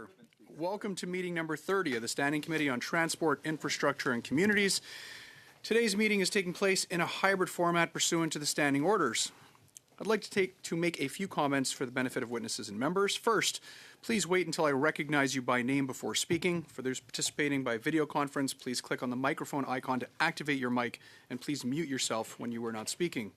order. Welcome to meeting number 30 of the Standing Committee on Transport, Infrastructure and Communities. Today's meeting is taking place in a hybrid format pursuant to the standing orders. I'd like to make a few comments for the benefit of witnesses and members. First, please wait until I recognize you by name before speaking. For those participating by video conference, please click on the microphone icon to activate your mic, and please mute yourself when you are not speaking.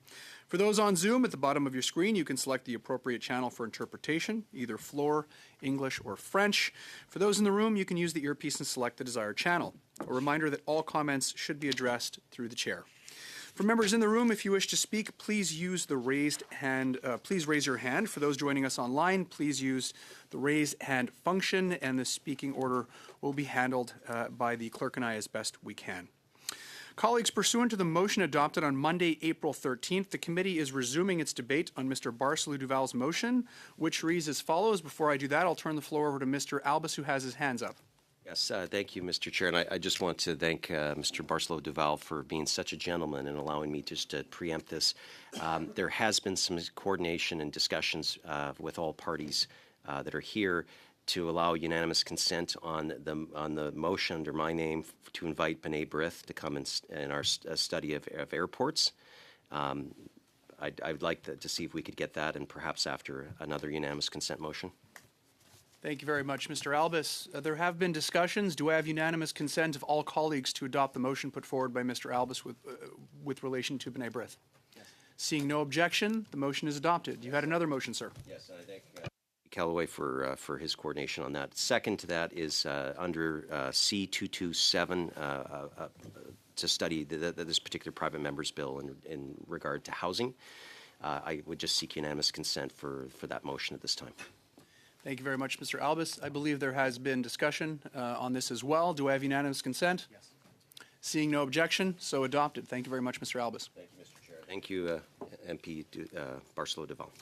For those on Zoom, at the bottom of your screen, you can select the appropriate channel for interpretation, either floor, English, or French. For those in the room, you can use the earpiece and select the desired channel. A reminder that all comments should be addressed through the chair. For members in the room, if you wish to speak, please use the raised hand. Please raise your hand. For those joining us online, please use the raised hand function, and the speaking order will be handled by the clerk and I as best we can. Colleagues, pursuant to the motion adopted on Monday, April 13th, the committee is resuming its debate on Mr. Barcelou Duval's motion, which reads as follows. Before I do that, I'll turn the floor over to Mr. Albus, who has his hands up. Yes, thank you, Mr. Chair. And I just want to thank Mr. Barcelou Duval for being such a gentleman and allowing me just to preempt this. There has been some coordination and discussions with all parties that are here to allow unanimous consent on the motion under my name to invite B'nai B'rith to come in our study of airports. I'd like to see if we could get that, and perhaps after another unanimous consent motion. Thank you very much, Mr. Albus. There have been discussions. Do I have unanimous consent of all colleagues to adopt the motion put forward by Mr. Albus with relation to B'nai B'rith? Yes. Seeing no objection, the motion is adopted. You had another motion, sir. Yes, and I thank Callaway for his coordination on that. Second to that is under C227 to study this particular private member's bill in regard to housing. I would just seek unanimous consent for that motion at this time. Thank you very much, Mr. Albus. I believe there has been discussion on this as well. Do I have unanimous consent? Yes. Seeing no objection, so adopted. Thank you very much, Mr. Albus. Thank you, Mr. Chair. Thank you, MP Barcelou Duval.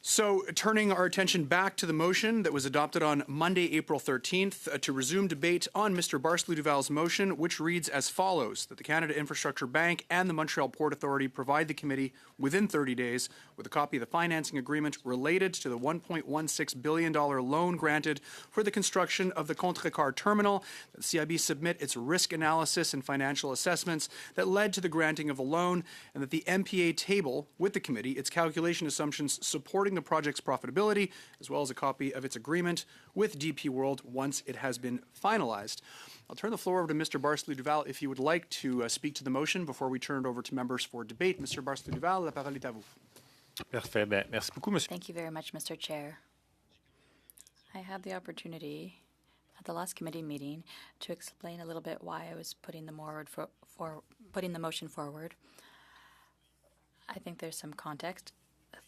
So, turning our attention back to the motion that was adopted on Monday, April 13th, to resume debate on Mr. Barcelou Duval's motion, which reads as follows, that the Canada Infrastructure Bank and the Montreal Port Authority provide the committee within 30 days with a copy of the financing agreement related to the $1.16 billion loan granted for the construction of the Contrecoeur terminal, that CIB submit its risk analysis and financial assessments that led to the granting of the loan, and that the MPA table with the committee its calculation assumptions supporting the project's profitability, as well as a copy of its agreement with DP World once it has been finalized. I'll turn the floor over to Mr. Barcelou Duval if you would like to speak to the motion before we turn it over to members for debate. Mr. Barcelou Duval, la parole est à vous. Parfait. Merci beaucoup, monsieur. Thank you very much, Mr. Chair. I had the opportunity at the last committee meeting to explain a little bit why I was putting the motion forward. I think there's some context.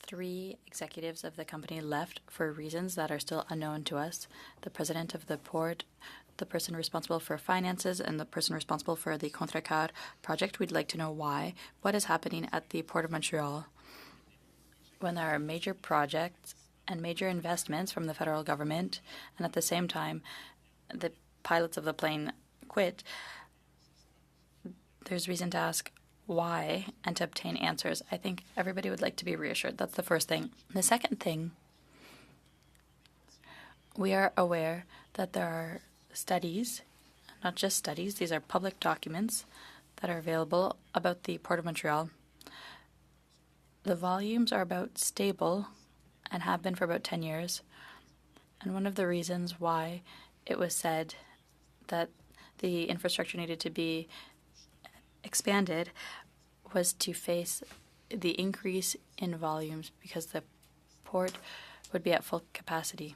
3 executives of the company left for reasons that are still unknown to us. The president of the port, the person responsible for finances, and the person responsible for the Contrecoeur project. We'd like to know why. What is happening at the Port of Montreal when there are major projects and major investments from the federal government, and at the same time the pilots of the plane quit? There's reason to ask why and to obtain answers. I think everybody would like to be reassured. That's the first thing. The second thing, we are aware that there are studies, not just studies, these are public documents that are available about the Port of Montreal. The volumes are about stable and have been for about 10 years. And one of the reasons why it was said that the infrastructure needed to be expanded was to face the increase in volumes because the port would be at full capacity.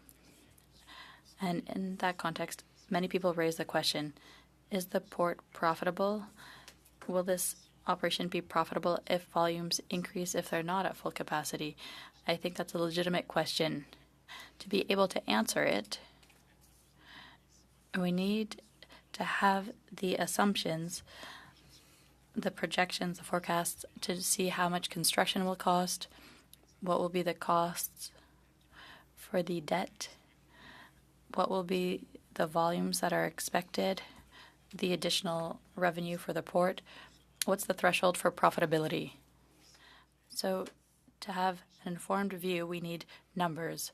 And in that context, many people raise the question, is the port profitable? Will this operation be profitable if volumes increase if they're not at full capacity? I think that's a legitimate question. To be able to answer it, we need to have the assumptions, the projections, the forecasts, to see how much construction will cost, what will be the costs for the debt, what will be the volumes that are expected, the additional revenue for the port, what's the threshold for profitability. So to have an informed view, we need numbers,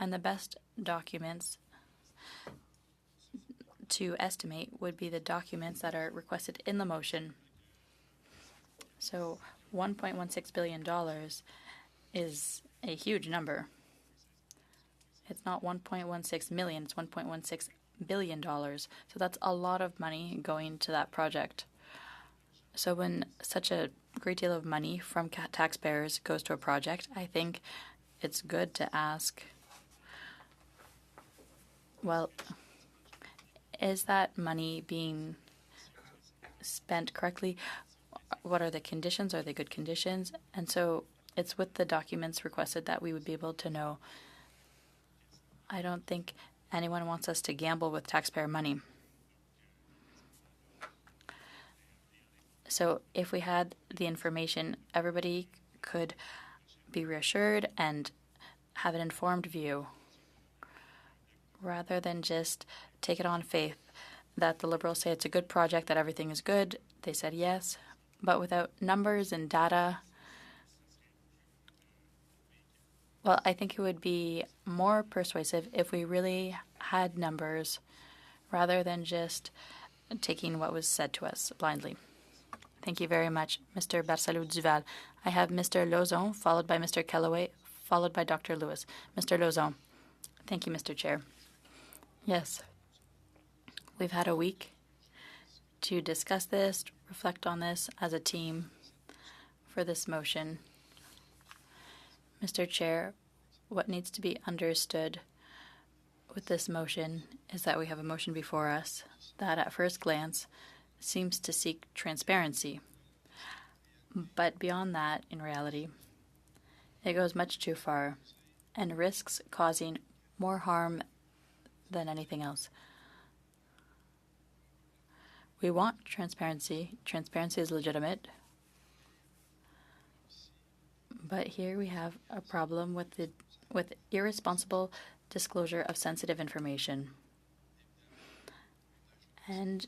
And the best documents to estimate would be the documents that are requested in the motion. So $1.16 billion is a huge number. It's not 1.16 million, it's $1.16 billion. So that's a lot of money going to that project. So when such a great deal of money from taxpayers goes to a project, I think it's good to ask, well, is that money being spent correctly? What are the conditions? Are they good conditions? And so it's with the documents requested that we would be able to know. I don't think anyone wants us to gamble with taxpayer money. So if we had the information, everybody could be reassured and have an informed view rather than just take it on faith that the Liberals say it's a good project, that everything is good. They said yes, but without numbers and data, well, I think it would be more persuasive if we really had numbers rather than just taking what was said to us blindly. Thank you very much, Mr. Barcelo-Duval. I have Mr. Lauzon, followed by Mr. Kellaway, followed by Dr. Lewis. Mr. Lauzon. Thank you, Mr. Chair. Yes, we've had a week to discuss this, reflect on this as a team for this motion. Mr. Chair, what needs to be understood with this motion is that we have a motion before us that at first glance seems to seek transparency. But beyond that, in reality, it goes much too far and risks causing more harm than anything else. We want transparency. Transparency is legitimate. But here we have a problem with irresponsible disclosure of sensitive information. And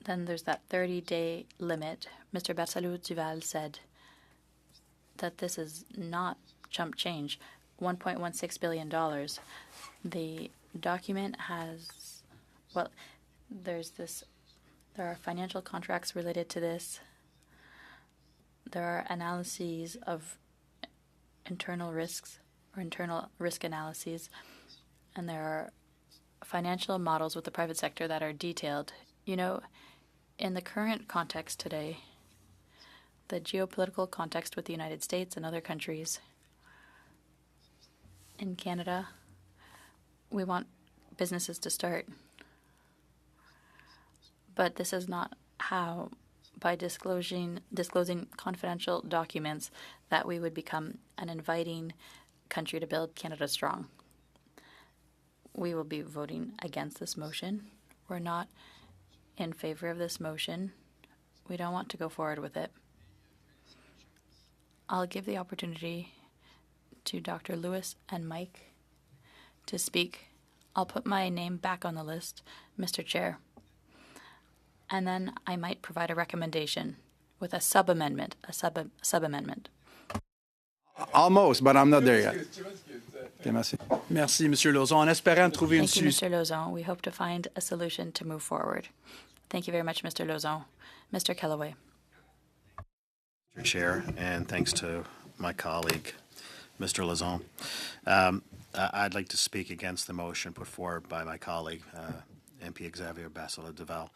then there's that 30-day limit. Mr. Barcelo-Duval said that this is not chump change, $1.16 billion. The document has, well, there are financial contracts related to this. There are analyses of internal risks or internal risk analyses, and there are financial models with the private sector that are detailed. You know, in the current context today, the geopolitical context with the United States and other countries, in Canada, we want businesses to start. But this is not how, by disclosing confidential documents, that we would become an inviting country to build Canada strong. We will be voting against this motion. We're not in favor of this motion. We don't want to go forward with it. I'll give the opportunity to Dr. Lewis and Mike to speak. I'll put my name back on the list, Mr. Chair. And then I might provide a recommendation with a sub-amendment, Almost, but I'm not there yet. Okay, merci. Merci, Monsieur Lauzon. En espérant trouver une Thank you, solution. Mr. Lauzon. We hope to find a solution to move forward. Thank you very much, Mr. Lauzon. Mr. Kellaway. Mr. Chair, and thanks to my colleague, Mr. Lauzon. I'd like to speak against the motion put forward by my colleague, MP Xavier Barcelo-Duval,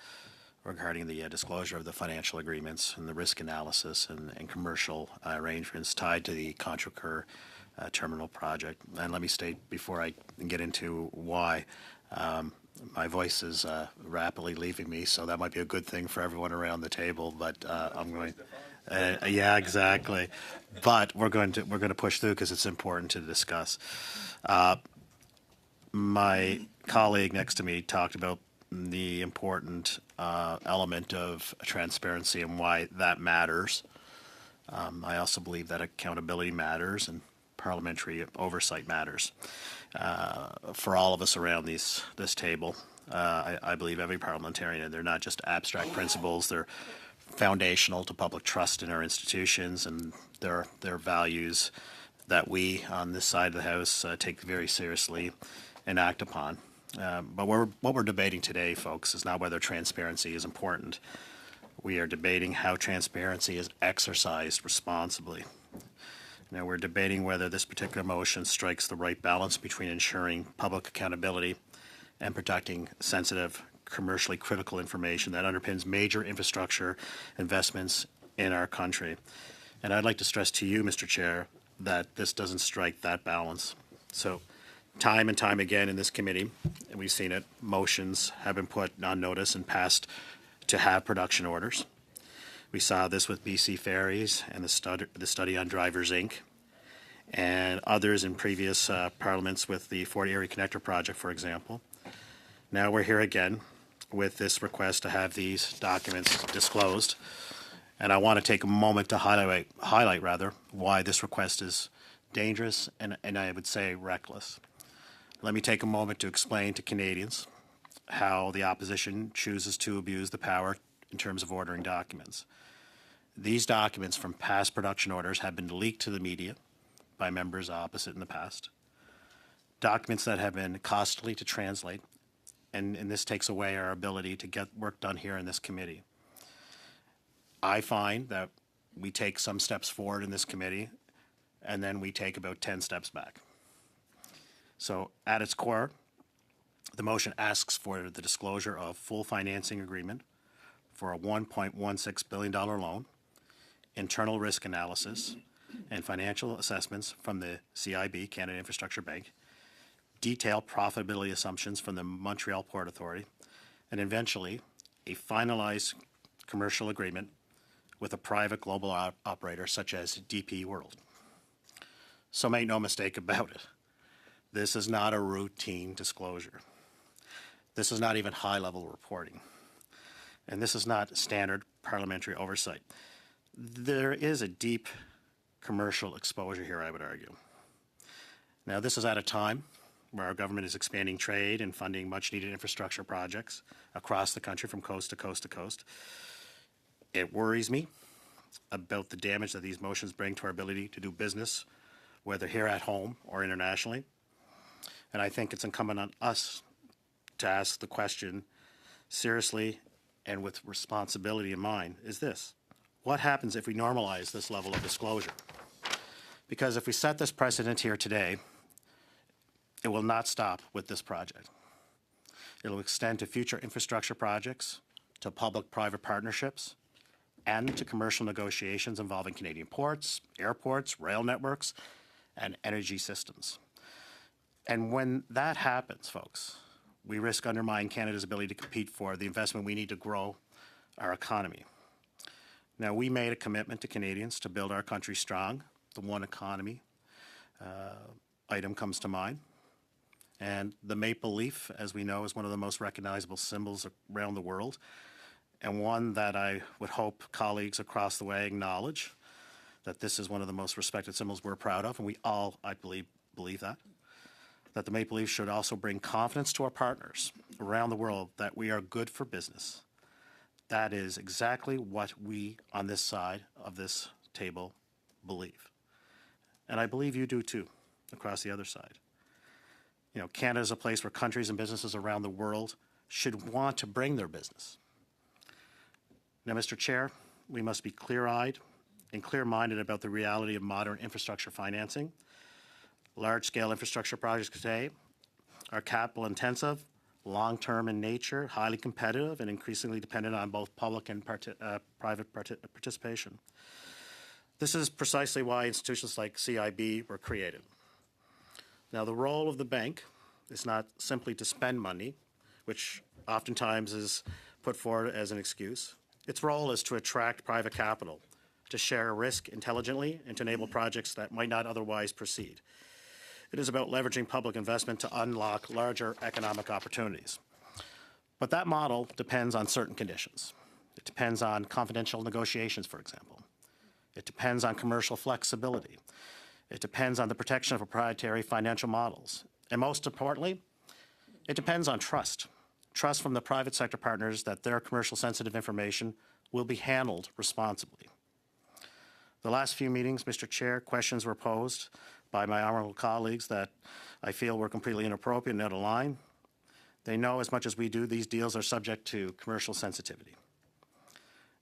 regarding the disclosure of the financial agreements and the risk analysis and commercial arrangements tied to the Contrecoeur terminal project. And let me state before I get into why, my voice is rapidly leaving me, so that might be a good thing for everyone around the table. But I'm going. Yeah, exactly. But we're going to push through because it's important to discuss. My colleague next to me talked about the important element of transparency and why that matters. I also believe that accountability matters and parliamentary oversight matters. For all of us around this table, I believe every parliamentarian, and they're not just abstract principles, they're foundational to public trust in our institutions, and their values that we on this side of the House take very seriously and act upon. But what we're debating today, folks, is not whether transparency is important. We are debating how transparency is exercised responsibly. Now, we're debating whether this particular motion strikes the right balance between ensuring public accountability and protecting sensitive, commercially critical information that underpins major infrastructure investments in our country. And I'd like to stress to you, Mr. Chair, that this doesn't strike that balance. So, time and time again in this committee, and we've seen it, motions have been put on notice and passed to have production orders. We saw this with BC Ferries and the study on Drivers Inc., and others in previous parliaments with the Fort Erie Connector project, for example. Now we're here again with this request to have these documents disclosed. And I want to take a moment to highlight why this request is dangerous and I would say reckless. Let me take a moment to explain to Canadians how the opposition chooses to abuse the power in terms of ordering documents. These documents from past production orders have been leaked to the media by members opposite in the past. Documents that have been costly to translate, and this takes away our ability to get work done here in this committee. I find that we take some steps forward in this committee, and then we take about 10 steps back. So at its core, the motion asks for the disclosure of full financing agreement for a $1.16 billion loan, internal risk analysis, and financial assessments from the CIB, Canada Infrastructure Bank, detailed profitability assumptions from the Montreal Port Authority, and eventually a finalized commercial agreement with a private global operator such as DP World. So make no mistake about it. This is not a routine disclosure. This is not even high-level reporting. And this is not standard parliamentary oversight. There is a deep commercial exposure here, I would argue. Now, this is at a time where our government is expanding trade and funding much-needed infrastructure projects across the country from coast to coast to coast. It worries me about the damage that these motions bring to our ability to do business, whether here at home or internationally. And I think it's incumbent on us to ask the question seriously and with responsibility in mind, is this: what happens if we normalize this level of disclosure? Because if we set this precedent here today, it will not stop with this project. It will extend to future infrastructure projects, to public-private partnerships, and to commercial negotiations involving Canadian ports, airports, rail networks, and energy systems. And when that happens, folks, we risk undermining Canada's ability to compete for the investment we need to grow our economy. Now, we made a commitment to Canadians to build our country strong. The one economy item comes to mind. And the maple leaf, as we know, is one of the most recognizable symbols around the world, and one that I would hope colleagues across the way acknowledge, that this is one of the most respected symbols we're proud of, and we all, I believe that the maple leaf should also bring confidence to our partners around the world that we are good for business. That is exactly what we on this side of this table believe. And I believe you do too, across the other side. You know, Canada is a place where countries and businesses around the world should want to bring their business. Now, Mr. Chair, we must be clear-eyed and clear-minded about the reality of modern infrastructure financing. Large-scale infrastructure projects today are capital-intensive, long-term in nature, highly competitive, and increasingly dependent on both public and private participation. This is precisely why institutions like CIB were created. Now, the role of the bank is not simply to spend money, which oftentimes is put forward as an excuse. Its role is to attract private capital, to share risk intelligently, and to enable projects that might not otherwise proceed. It is about leveraging public investment to unlock larger economic opportunities. But that model depends on certain conditions. It depends on confidential negotiations, for example. It depends on commercial flexibility. It depends on the protection of proprietary financial models. And most importantly, it depends on trust. Trust from the private sector partners that their commercial sensitive information will be handled responsibly. The last few meetings, Mr. Chair, questions were posed by my honorable colleagues that I feel were completely inappropriate and out of line. They know as much as we do these deals are subject to commercial sensitivity.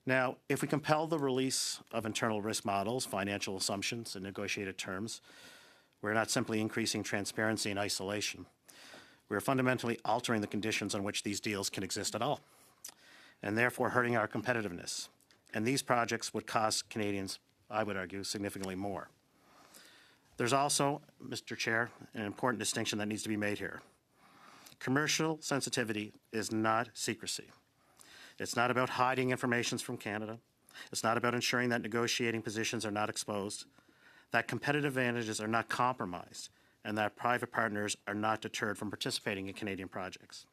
Now, if we compel the release of internal risk models, financial assumptions, and negotiated terms, we're not simply increasing transparency in isolation. We're fundamentally altering the conditions on which these deals can exist at all, and therefore hurting our competitiveness. And these projects would cost Canadians, I would argue, significantly more. There's also, Mr. Chair, an important distinction that needs to be made here. Commercial sensitivity is not secrecy. It's not about hiding information from Canada. It's not about ensuring that negotiating positions are not exposed, that competitive advantages are not compromised, and that private partners are not deterred from participating in Canadian projects.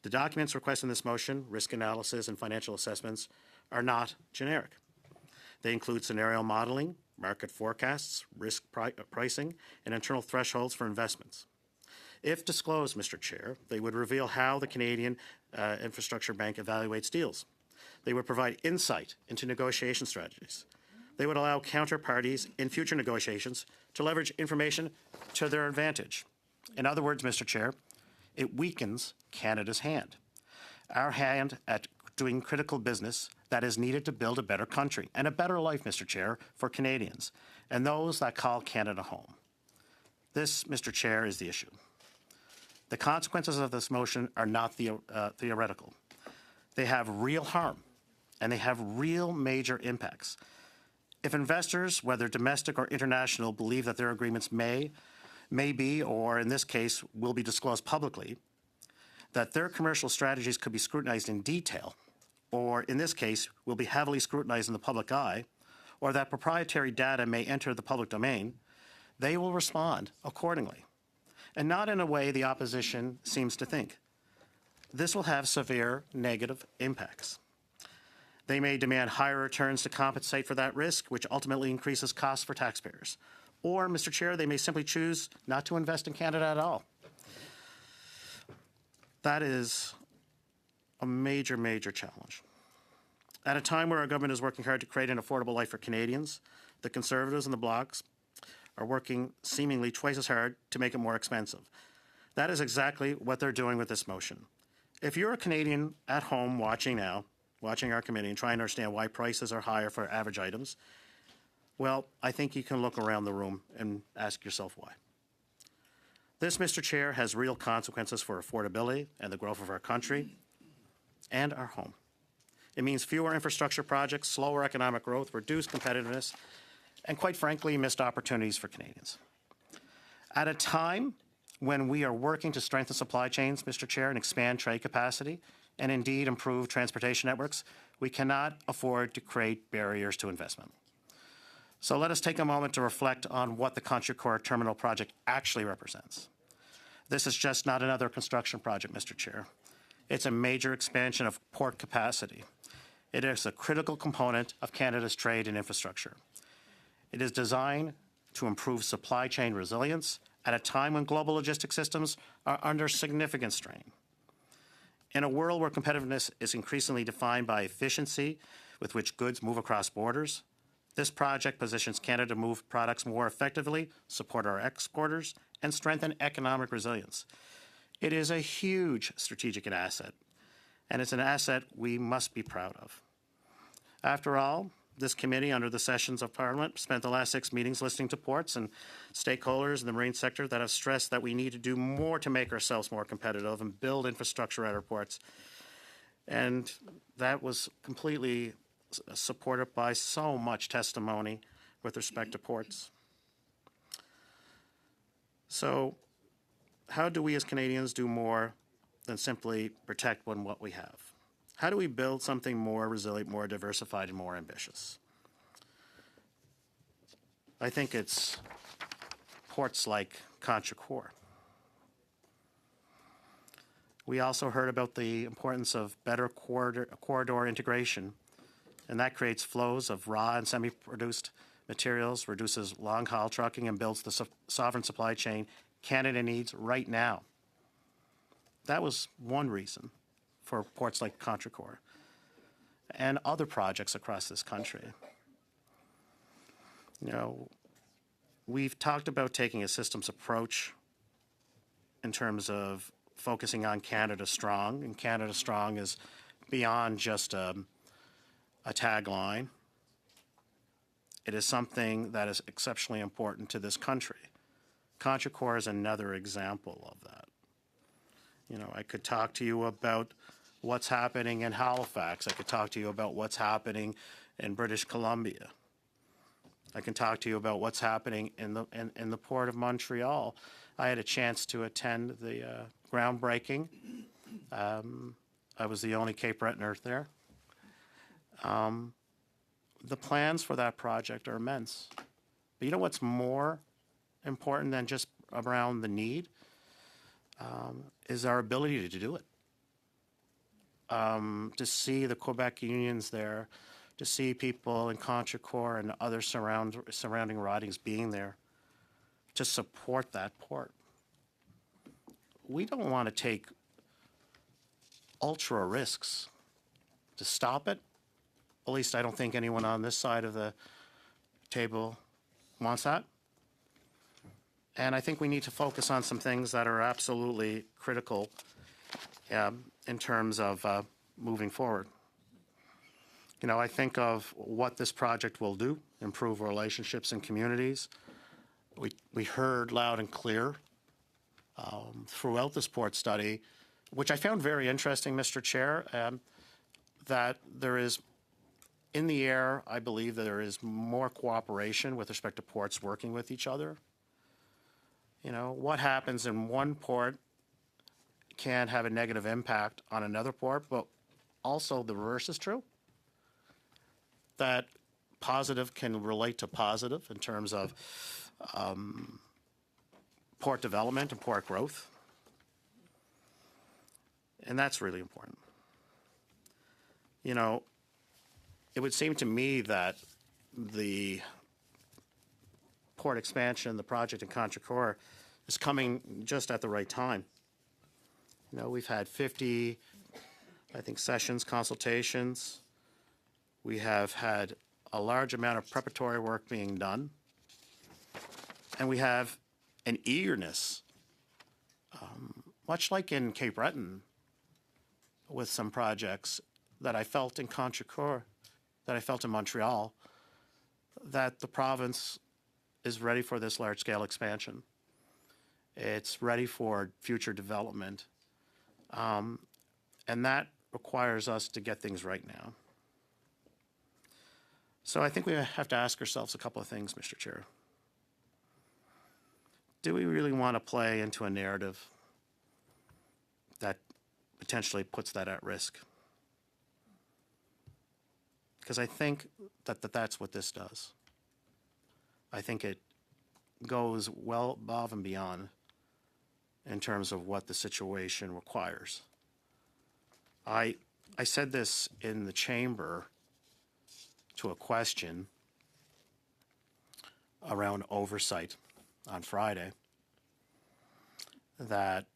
The documents requested in this motion, risk analysis and financial assessments, are not generic. They include scenario modeling, market forecasts, risk pricing, and internal thresholds for investments. If disclosed, Mr. Chair, they would reveal how the Canadian Infrastructure Bank evaluates deals. They would provide insight into negotiation strategies. They would allow counterparties in future negotiations to leverage information to their advantage. In other words, Mr. Chair, it weakens Canada's hand. Our hand at doing critical business that is needed to build a better country and a better life, Mr. Chair, for Canadians and those that call Canada home. This, Mr. Chair, is the issue. The consequences of this motion are not theoretical. They have real harm, and they have real major impacts. If investors, whether domestic or international, believe that their agreements may be, or in this case, will be disclosed publicly, that their commercial strategies could be scrutinized in detail, or in this case, will be heavily scrutinized in the public eye, or that proprietary data may enter the public domain, they will respond accordingly, and not in a way the opposition seems to think. This will have severe negative impacts. They may demand higher returns to compensate for that risk, which ultimately increases costs for taxpayers. Or, Mr. Chair, they may simply choose not to invest in Canada at all. That is a major, major challenge. At a time where our government is working hard to create an affordable life for Canadians, the Conservatives and the Blocs are working seemingly twice as hard to make it more expensive. That is exactly what they're doing with this motion. If you're a Canadian at home watching now, watching our committee and trying to understand why prices are higher for average items, well, I think you can look around the room and ask yourself why. This, Mr. Chair, has real consequences for affordability and the growth of our country and our home. It means fewer infrastructure projects, slower economic growth, reduced competitiveness, and quite frankly, missed opportunities for Canadians. At a time when we are working to strengthen supply chains, Mr. Chair, and expand trade capacity, and indeed improve transportation networks, we cannot afford to create barriers to investment. So let us take a moment to reflect on what the Contrecoeur Terminal project actually represents. This is just not another construction project, Mr. Chair. It's a major expansion of port capacity. It is a critical component of Canada's trade and infrastructure. It is designed to improve supply chain resilience at a time when global logistics systems are under significant strain. In a world where competitiveness is increasingly defined by efficiency with which goods move across borders, this project positions Canada to move products more effectively, support our exporters, and strengthen economic resilience. It is a huge strategic asset, and it's an asset we must be proud of. After all, this committee, under the sessions of Parliament, spent the last 6 meetings listening to ports and stakeholders in the marine sector that have stressed that we need to do more to make ourselves more competitive and build infrastructure at our ports. And that was completely supported by so much testimony with respect to ports. So how do we as Canadians do more than simply protect what we have? How do we build something more resilient, more diversified, and more ambitious? I think it's ports like Contrecoeur. We also heard about the importance of better corridor integration, and that creates flows of raw and semi-produced materials, reduces long-haul trucking, and builds the sovereign supply chain Canada needs right now. That was one reason for ports like Contrecoeur and other projects across this country. You know, we've talked about taking a systems approach in terms of focusing on Canada Strong, and Canada Strong is beyond just a tagline. It is something that is exceptionally important to this country. ContraCore is another example of that. You know, I could talk to you about what's happening in Halifax. I could talk to you about what's happening in British Columbia. I can talk to you about what's happening in the Port of Montreal. I had a chance to attend the groundbreaking. I was the only Cape Bretoner there. The plans for that project are immense. But you know what's more important than just around the need? Is our ability to do it. To see the Quebec unions there, to see people in ContraCore and other surrounding ridings being there to support that port. We don't want to take ultra risks to stop it. At least I don't think anyone on this side of the table wants that. And I think we need to focus on some things that are absolutely critical in terms of moving forward. You know, I think of what this project will do, improve relationships in communities. We heard loud and clear throughout this port study, which I found very interesting, Mr. Chair, that there is, in the air, I believe that there is more cooperation with respect to ports working with each other. You know, what happens in one port can have a negative impact on another port, but also the reverse is true. That positive can relate to positive in terms of port development and port growth. And that's really important. You know, it would seem to me that the port expansion, the project in ContraCore, is coming just at the right time. You know, we've had 50, I think, sessions, consultations. We have had a large amount of preparatory work being done. And we have an eagerness, much like in Cape Breton, with some projects that I felt in ContraCore, that I felt in Montreal, that the province is ready for this large-scale expansion. It's ready for future development. And that requires us to get things right now. So I think we have to ask ourselves a couple of things, Mr. Chair. Do we really want to play into a narrative that potentially puts that at risk? Because I think that's what this does. I think it goes well above and beyond in terms of what the situation requires. I said this in the chamber to a question around oversight on Friday, that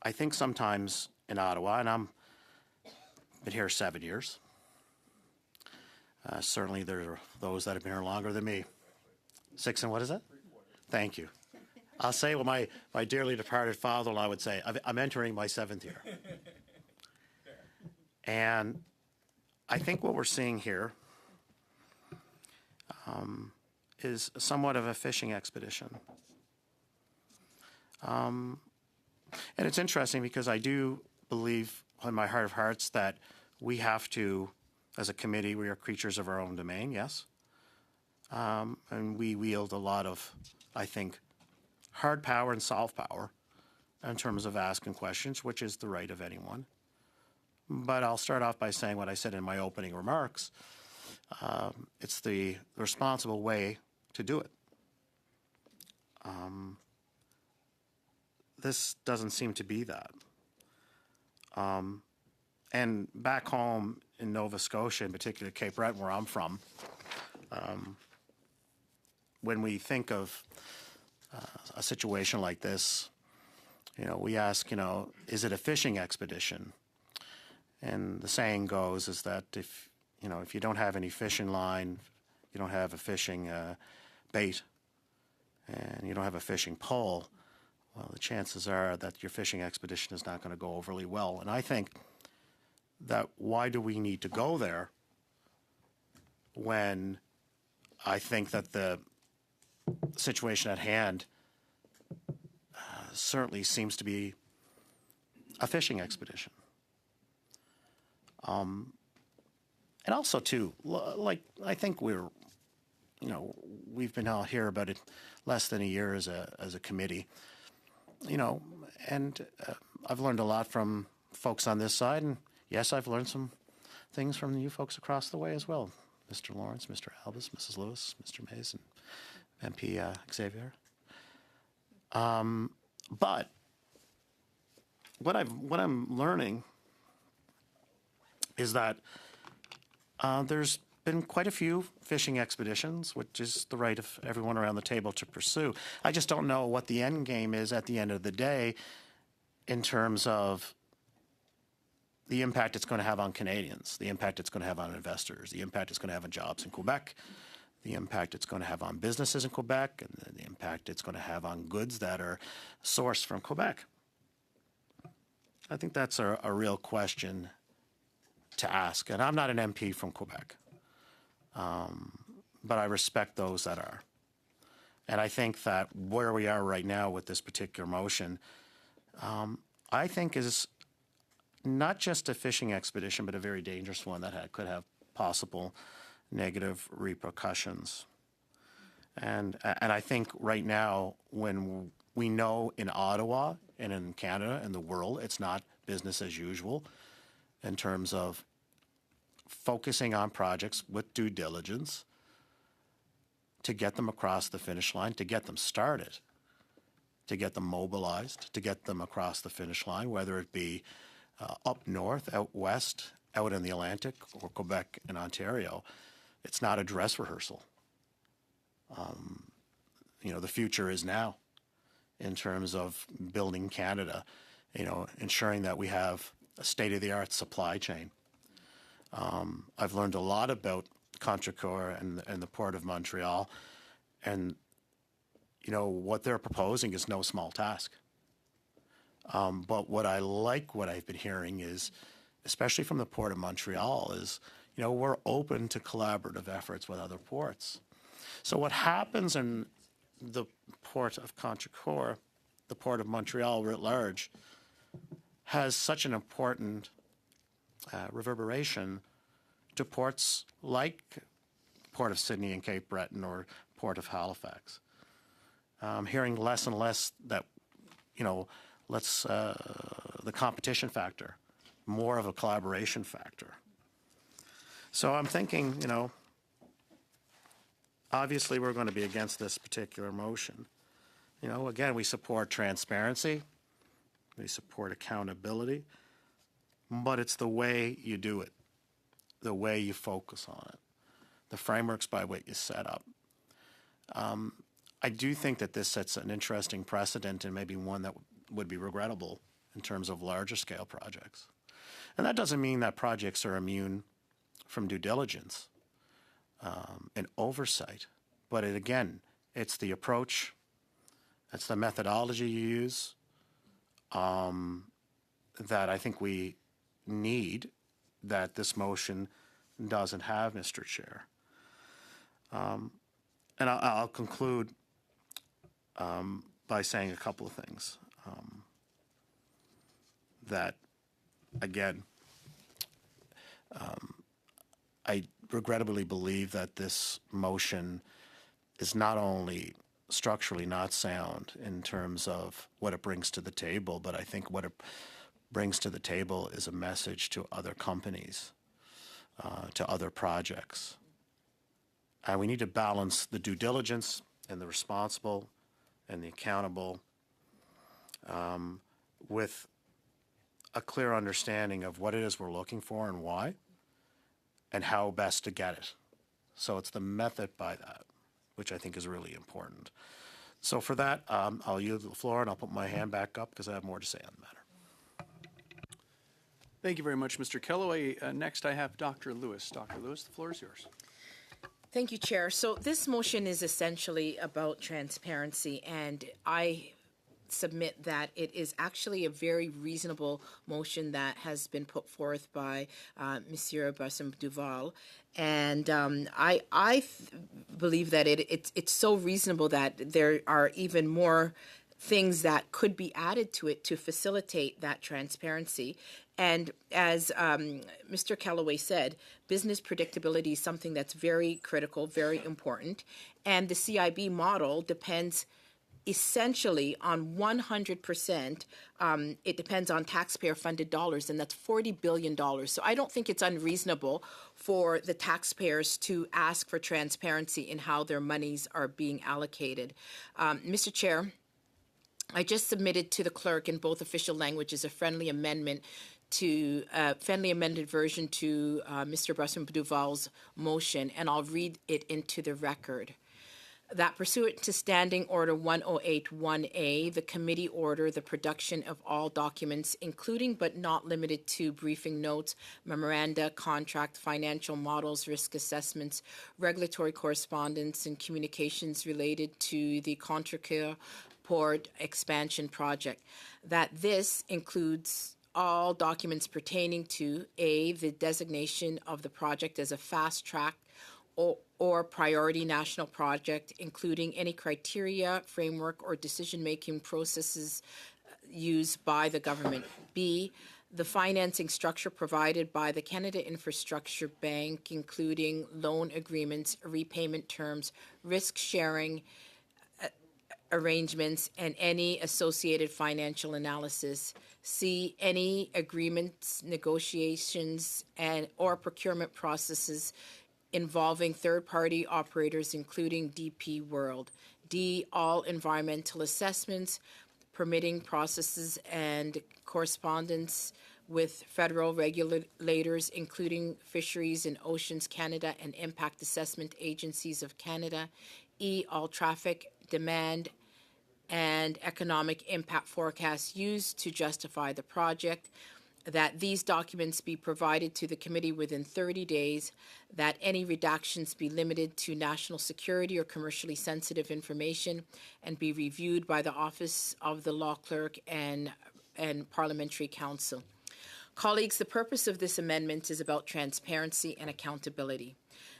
I think sometimes in Ottawa, and I'm been here 7 years, certainly there are those that have been here longer than me. 6 and what is it? Thank you. I'll say what my dearly departed father-in-law would say. I'm entering my 7th year. And I think what we're seeing here is somewhat of a fishing expedition. And it's interesting because I do believe in my heart of hearts that we have to, as a committee, we are creatures of our own domain, yes. And we wield a lot of, I think, hard power and soft power in terms of asking questions, which is the right of anyone. But I'll start off by saying what I said in my opening remarks. It's the responsible way to do it. This doesn't seem to be that. And back home in Nova Scotia, in particular Cape Breton, where I'm from, when we think of a situation like this, you know, we ask, you know, is it a fishing expedition? And the saying goes is that if you don't have any fishing line, you don't have a fishing bait and you don't have a fishing pole, well, the chances are that your fishing expedition is not going to go overly well. And I think that why do we need to go there when I think that the situation at hand certainly seems to be a fishing expedition. And also, too, like, I think we've been out here about it less than a year as a committee, and I've learned a lot from folks on this side, and yes, I've learned some things from you folks across the way as well, Mr. Lawrence, Mr. Albus, Mrs. Lewis, Mr. Mays, and MP Xavier. But what I'm learning is that there's been quite a few fishing expeditions, which is the right of everyone around the table to pursue. I just don't know what the end game is at the end of the day in terms of the impact it's going to have on Canadians, the impact it's going to have on investors, the impact it's going to have on jobs in Quebec, the impact it's going to have on businesses in Quebec, and the impact it's going to have on goods that are sourced from Quebec. I think that's a real question to ask. And I'm not an MP from Quebec, but I respect those that are. And I think that where we are right now with this particular motion, I think is not just a fishing expedition, but a very dangerous one that could have possible negative repercussions. And I think right now, when we know in Ottawa and in Canada and the world, it's not business as usual in terms of focusing on projects with due diligence to get them across the finish line, to get them started, to get them mobilized, to get them across the finish line, whether it be up north, out west, out in the Atlantic, or Quebec and Ontario. It's not a dress rehearsal. The future is now in terms of building Canada, ensuring that we have a state-of-the-art supply chain. I've learned a lot about Contrecoeur and the Port of Montreal, and what they're proposing is no small task. But what I've been hearing is, especially from the Port of Montreal, is we're open to collaborative efforts with other ports. So what happens in the Port of Contrecoeur, the Port of Montreal writ large, has such an important reverberation to ports like Port of Sydney and Cape Breton or Port of Halifax. I'm hearing less and less that, the competition factor, more of a collaboration factor. So I'm thinking, obviously we're going to be against this particular motion. Again, we support transparency, we support accountability, but it's the way you do it, the way you focus on it, the frameworks by which you set up. I do think that this sets an interesting precedent and maybe one that would be regrettable in terms of larger scale projects. And that doesn't mean that projects are immune from due diligence and oversight. But it's the approach, it's the methodology you use that I think we need, that this motion doesn't have, Mr. Chair. And I'll conclude by saying a couple of things. That, again, I regrettably believe that this motion is not only structurally not sound in terms of what it brings to the table, but I think what it brings to the table is a message to other companies, to other projects. And we need to balance the due diligence and the responsible and the accountable with a clear understanding of what it is we're looking for and why, and how best to get it. So it's the method by that, which I think is really important. So for that, I'll yield the floor and I'll put my hand back up because I have more to say on the matter. Thank you very much, Mr. Kellaway. Next, I have Dr. Lewis. Dr. Lewis, the floor is yours. Thank you, Chair. So this motion is essentially about transparency, and I submit that it is actually a very reasonable motion that has been put forth by Monsieur Bassem Duval. And I believe that it's so reasonable that there are even more things that could be added to it to facilitate that transparency. And as Mr. Callaway said, business predictability is something that's very critical, very important. And the CIB model depends essentially on 100%, it depends on taxpayer-funded dollars, and that's $40 billion. So I don't think it's unreasonable for the taxpayers to ask for transparency in how their monies are being allocated. Mr. Chair, I just submitted to the clerk in both official languages a friendly amended version to Mr. Bassem Duval's motion, and I'll read it into the record. That pursuant to Standing Order 108-1A, the committee order the production of all documents, including but not limited to briefing notes, memoranda, contract, financial models, risk assessments, regulatory correspondence, and communications related to the Contrecoeur Port expansion project. That this includes all documents pertaining to A, the designation of the project as a fast track or priority national project, including any criteria, framework, or decision-making processes used by the government. B, the financing structure provided by the Canada Infrastructure Bank, including loan agreements, repayment terms, risk-sharing arrangements, and any associated financial analysis. C, any agreements, negotiations, or procurement processes involving third-party operators, including DP World. D, all environmental assessments, permitting processes, and correspondence with federal regulators, including Fisheries and Oceans Canada and Impact Assessment Agencies of Canada. E, all traffic, demand, and economic impact forecasts used to justify the project. That these documents be provided to the committee within 30 days, that any redactions be limited to national security or commercially sensitive information, and be reviewed by the Office of the Law Clerk and Parliamentary Counsel. Colleagues, the purpose of this amendment is about transparency and accountability.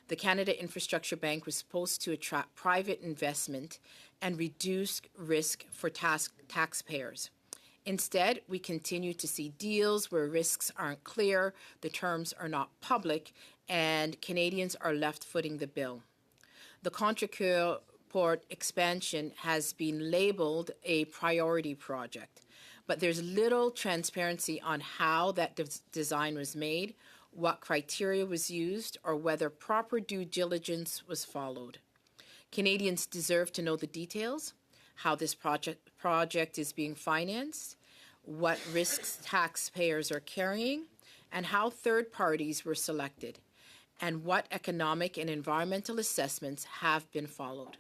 The Canada Infrastructure Bank was supposed to attract private investment and reduce risk for taxpayers. Instead, we continue to see deals where risks aren't clear, the terms are not public, and Canadians are left footing the bill. The Contrecoeur Port expansion has been labeled a priority project, but there's little transparency on how that design was made, what criteria was used, or whether proper due diligence was followed. Canadians deserve to know the details, how this project is being financed, what risks taxpayers are carrying, and how third parties were selected, and what economic and environmental assessments have been followed.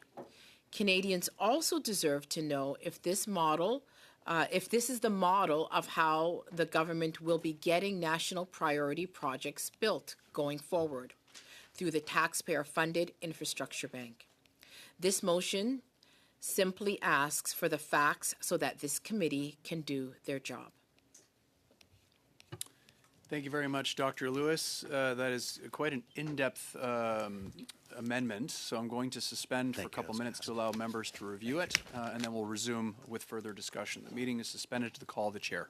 Canadians also deserve to know if this is the model of how the government will be getting national priority projects built going forward through the taxpayer-funded infrastructure bank. This motion simply asks for the facts so that this committee can do their job. Thank you very much, Dr. Lewis. That is quite an in-depth amendment, so I'm going to suspend for a couple minutes to allow members to review it, and then we'll resume with further discussion. The meeting is suspended to the call of the chair.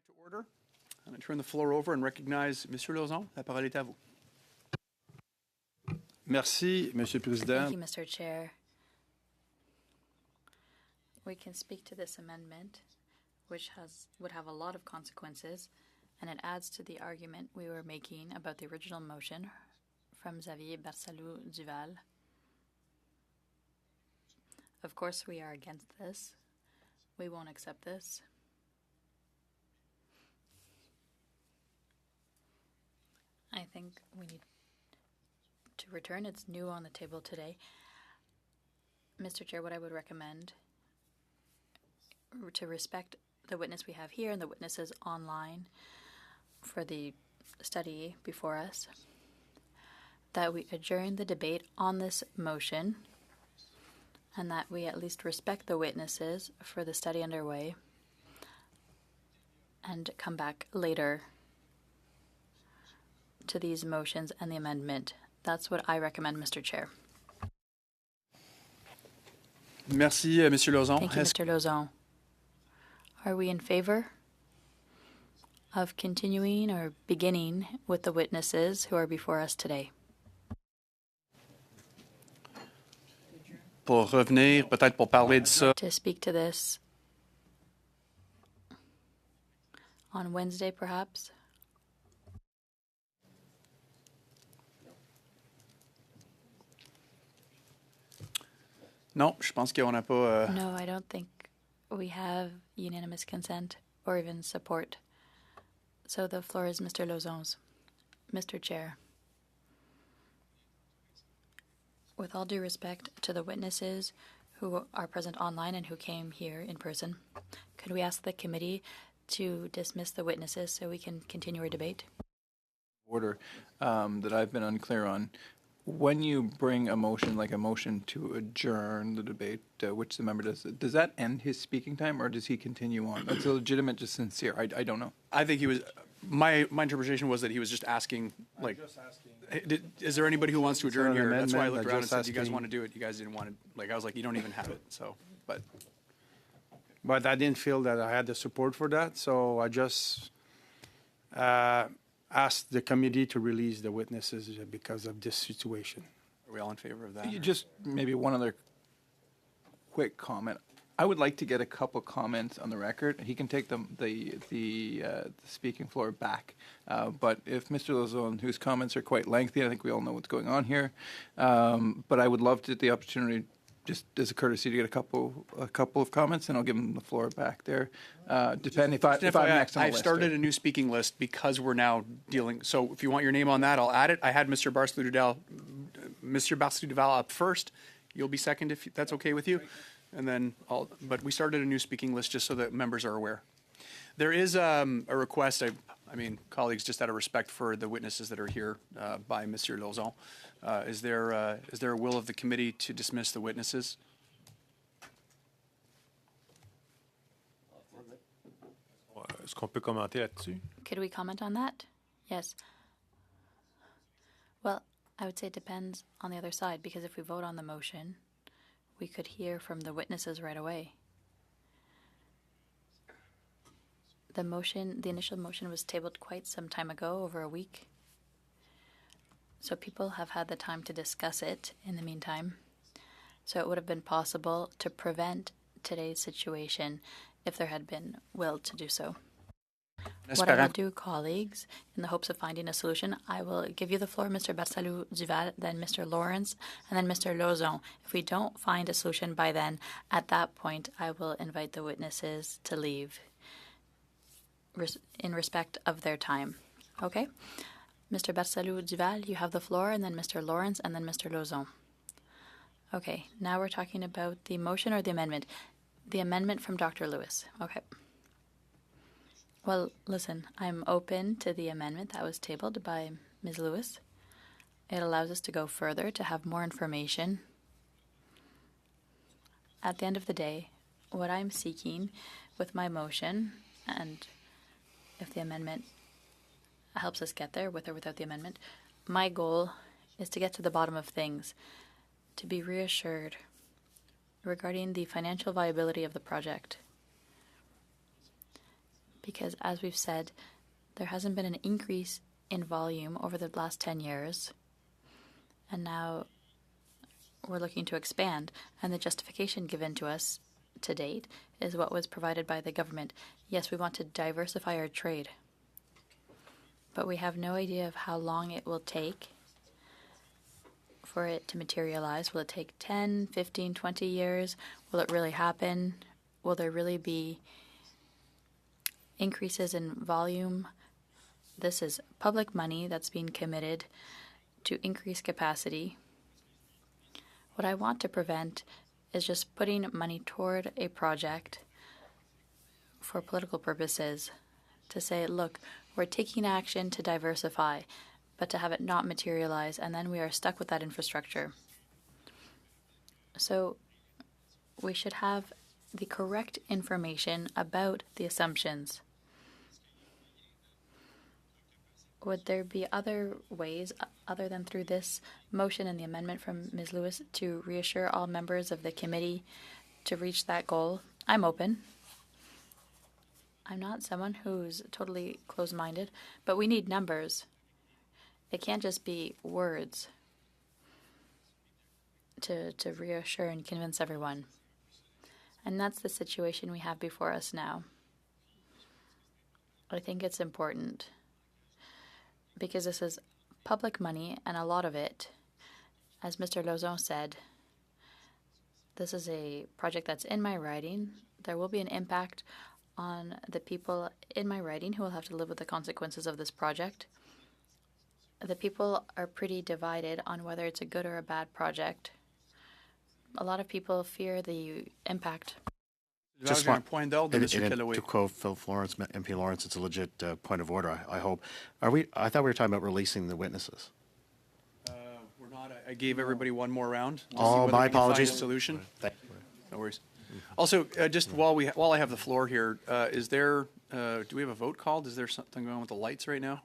To order. I'm going to turn the floor over and recognize Monsieur Lauzon. La parole est à vous. Merci, Monsieur le Président. Thank you, Mr. Chair. We can speak to this amendment, which would have a lot of consequences, and it adds to the argument we were making about the original motion from Xavier Barsalou-Duval. Of course, we are against this. We won't accept this. I think we need to return. It's new on the table today. Mr. Chair, what I would recommend to respect the witness we have here and the witnesses online for the study before us, that we adjourn the debate on this motion and that we at least respect the witnesses for the study underway and come back later to these motions and the amendment. That's what I recommend, Mr. Chair. Merci, Monsieur Lauzon. Thank you, Mr. Lauzon. Are we in favor of continuing or beginning with the witnesses who are before us today? Pour revenir, peut-être pour parler de ça. To speak to this on Wednesday, perhaps? Non, je pense qu'on n'a pas. No, I don't think we have unanimous consent or even support. So the floor is Mr. Lauzon's. Mr. Chair, with all due respect to the witnesses who are present online and who came here in person, could we ask the committee to dismiss the witnesses so we can continue our debate? Order that I've been unclear on. When you bring a motion, like a motion to adjourn the debate, which the member does that end his speaking time or does he continue on? That's a legitimate, just sincere. I don't know. I think he was. My interpretation was that he was just asking, like, hey, is there anybody who wants to adjourn an here? That's why I amendment, looked around and just said, "Do you guys asking- want to do it?" You guys didn't want to. Like, I was like, "You don't even have it." So, but But I didn't feel that I had the support for that, so I just asked the committee to release the witnesses because of this situation. are we all in favor of that? Just maybe one other quick comment. I would like to get a couple comments on the record. He can take the speaking floor back. But if Mr. Lauzon, whose comments are quite lengthy, I think we all know what's going on here. But I would love to get the opportunity, just as a courtesy, to get a couple of comments, and I'll give him the floor back there. Depending if I'm next on the I've list. started a new speaking list because we're now dealing. So if you want your name on that, I'll add it. I had Mr. Barcelou-Duval up first. You'll be second if that's okay with you. And then but we started a new speaking list just so that members are aware. There is a request, I mean, colleagues, just out of respect for the witnesses that are here by Monsieur Lauzon. Is there a will of the committee to dismiss the witnesses? Est-ce qu'on peut commenter là-dessus? Could we comment on that? Yes. Well, I would say it depends on the other side, because if we vote on the motion, we could hear from the witnesses right away. The initial motion was tabled quite some time ago, over a week. So people have had the time to discuss it in the meantime. So it would have been possible to prevent today's situation if there had been will to do so. What I will do, colleagues, in the hopes of finding a solution, I will give you the floor, Mr. Barcelou-Duval, then Mr. Lawrence, and then Mr. Lauzon. If we don't find a solution by then, at that point, I will invite the witnesses to leave in respect of their time. Okay? Mr. Barcelou-Duval, you have the floor, and then Mr. Lawrence, and then Mr. Lauzon. Okay, now we're talking about the motion or the amendment. The amendment from Dr. Lewis. Okay. Well, listen, I'm open to the amendment that was tabled by Ms. Lewis. It allows us to go further, to have more information. At the end of the day, what I'm seeking with my motion, and if the amendment helps us get there, with or without the amendment, my goal is to get to the bottom of things, to be reassured regarding the financial viability of the project. Because, as we've said, there hasn't been an increase in volume over the last 10 years. And now we're looking to expand. And the justification given to us to date is what was provided by the government. Yes, we want to diversify our trade. But we have no idea of how long it will take for it to materialize. Will it take 10, 15, 20 years? Will it really happen? Will there really be increases in volume? This is public money that's being committed to increase capacity. What I want to prevent is just putting money toward a project for political purposes, to say, look, we're taking action to diversify, but to have it not materialize, and then we are stuck with that infrastructure. So we should have the correct information about the assumptions. Would there be other ways, other than through this motion and the amendment from Ms. Lewis, to reassure all members of the committee to reach that goal? I'm open. I'm not someone who's totally closed-minded, but we need numbers. It can't just be words to reassure and convince everyone. And that's the situation we have before us now. I think it's important, because this is public money, and a lot of it, as Mr. Lauzon said, this is a project that's in my riding. There will be an impact on the people in my riding who will have to live with the consequences of this project. The people are pretty divided on whether it's a good or a bad project. A lot of people fear the impact. Just J'ai un one point d'ordre de Mr. Kellaway. To quote Phil Lawrence, MP Lawrence, it's a legit point of order. I hope. I thought we were talking about releasing the witnesses. We're not. I gave everybody one more round. To see Oh, whether my we can find apologies. a solution. Thank you. No worries. Also, just while I have the floor here, is there? Do we have a vote called? Is there something going on with the lights right now?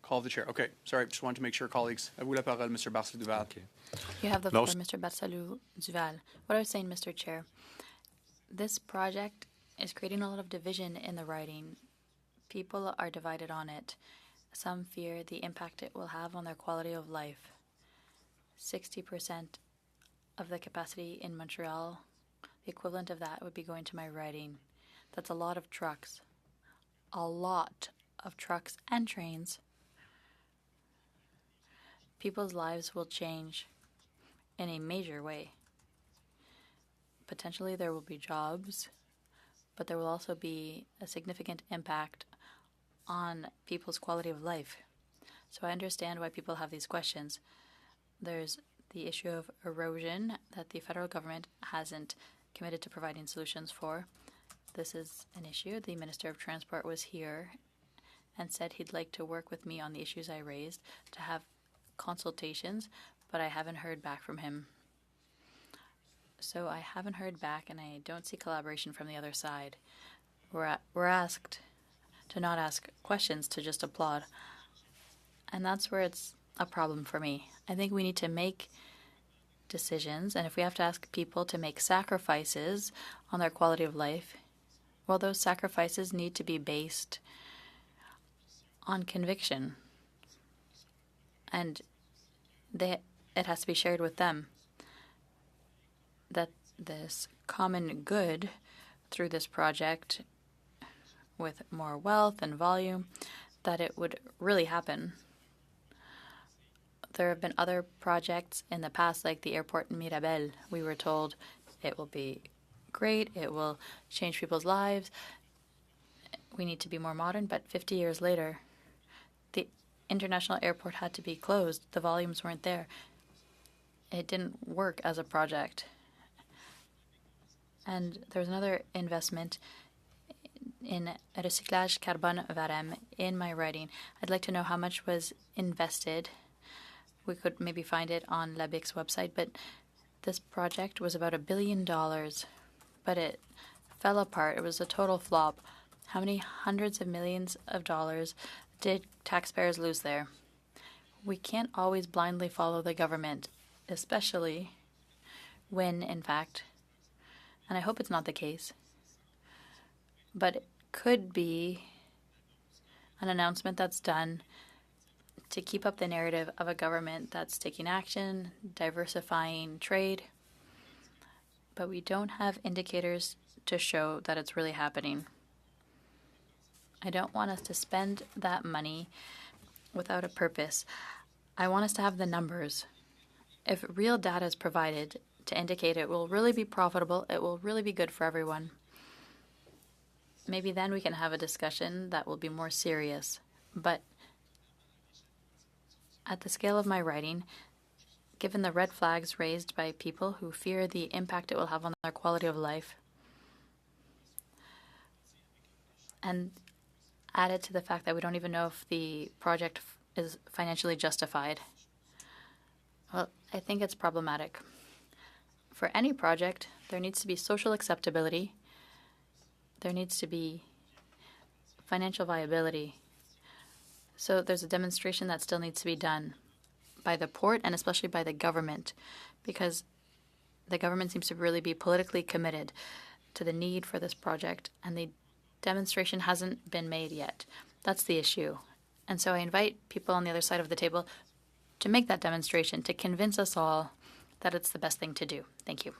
Call of the chair. Okay, sorry. Just wanted to make sure, colleagues. À vous la parole, Mr. Barcelou-Duval. You have the floor, Mr. Barcelou-Duval. What I was saying, Mr. Chair, this project is creating a lot of division in the riding. People are divided on it. Some fear the impact it will have on their quality of life. 60% of the capacity in Montreal, the equivalent of that would be going to my riding. That's a lot of trucks. A lot of trucks and trains. People's lives will change in a major way. Potentially there will be jobs, but there will also be a significant impact on people's quality of life. So I understand why people have these questions. There's the issue of erosion that the federal government hasn't committed to providing solutions for. This is an issue. The Minister of Transport was here and said he'd like to work with me on the issues I raised, to have consultations, but I haven't heard back from him. So I haven't heard back, and I don't see collaboration from the other side. We're asked to not ask questions, to just applaud. And that's where it's a problem for me. I think we need to make decisions, and if we have to ask people to make sacrifices on their quality of life, well, those sacrifices need to be based on conviction. And it has to be shared with them that this common good through this project with more wealth and volume, that it would really happen. There have been other projects in the past, like the airport in Mirabel. We were told it will be great, it will change people's lives, we need to be more modern, but 50 years later, the international airport had to be closed. The volumes weren't there. It didn't work as a project. And there was another investment in Recyclage Carbone Varem in my writing. I'd like to know how much was invested. We could maybe find it on LABIC's website, but this project was about $1 billion, but it fell apart. It was a total flop. How many hundreds of millions of dollars did taxpayers lose there? We can't always blindly follow the government, especially when, in fact, and I hope it's not the case, but it could be an announcement that's done to keep up the narrative of a government that's taking action, diversifying trade, but we don't have indicators to show that it's really happening. I don't want us to spend that money without a purpose. I want us to have the numbers. If real data is provided to indicate it will really be profitable, it will really be good for everyone, maybe then we can have a discussion that will be more serious. But at the scale of my writing, given the red flags raised by people who fear the impact it will have on their quality of life, and added to the fact that we don't even know if the project is financially justified, well, I think it's problematic. For any project, there needs to be social acceptability. There needs to be financial viability. So there's a demonstration that still needs to be done by the port and especially by the government, because the government seems to really be politically committed to the need for this project, and the demonstration hasn't been made yet. That's the issue. And so I invite people on the other side of the table to make that demonstration, to convince us all that it's the best thing to do. Thank you.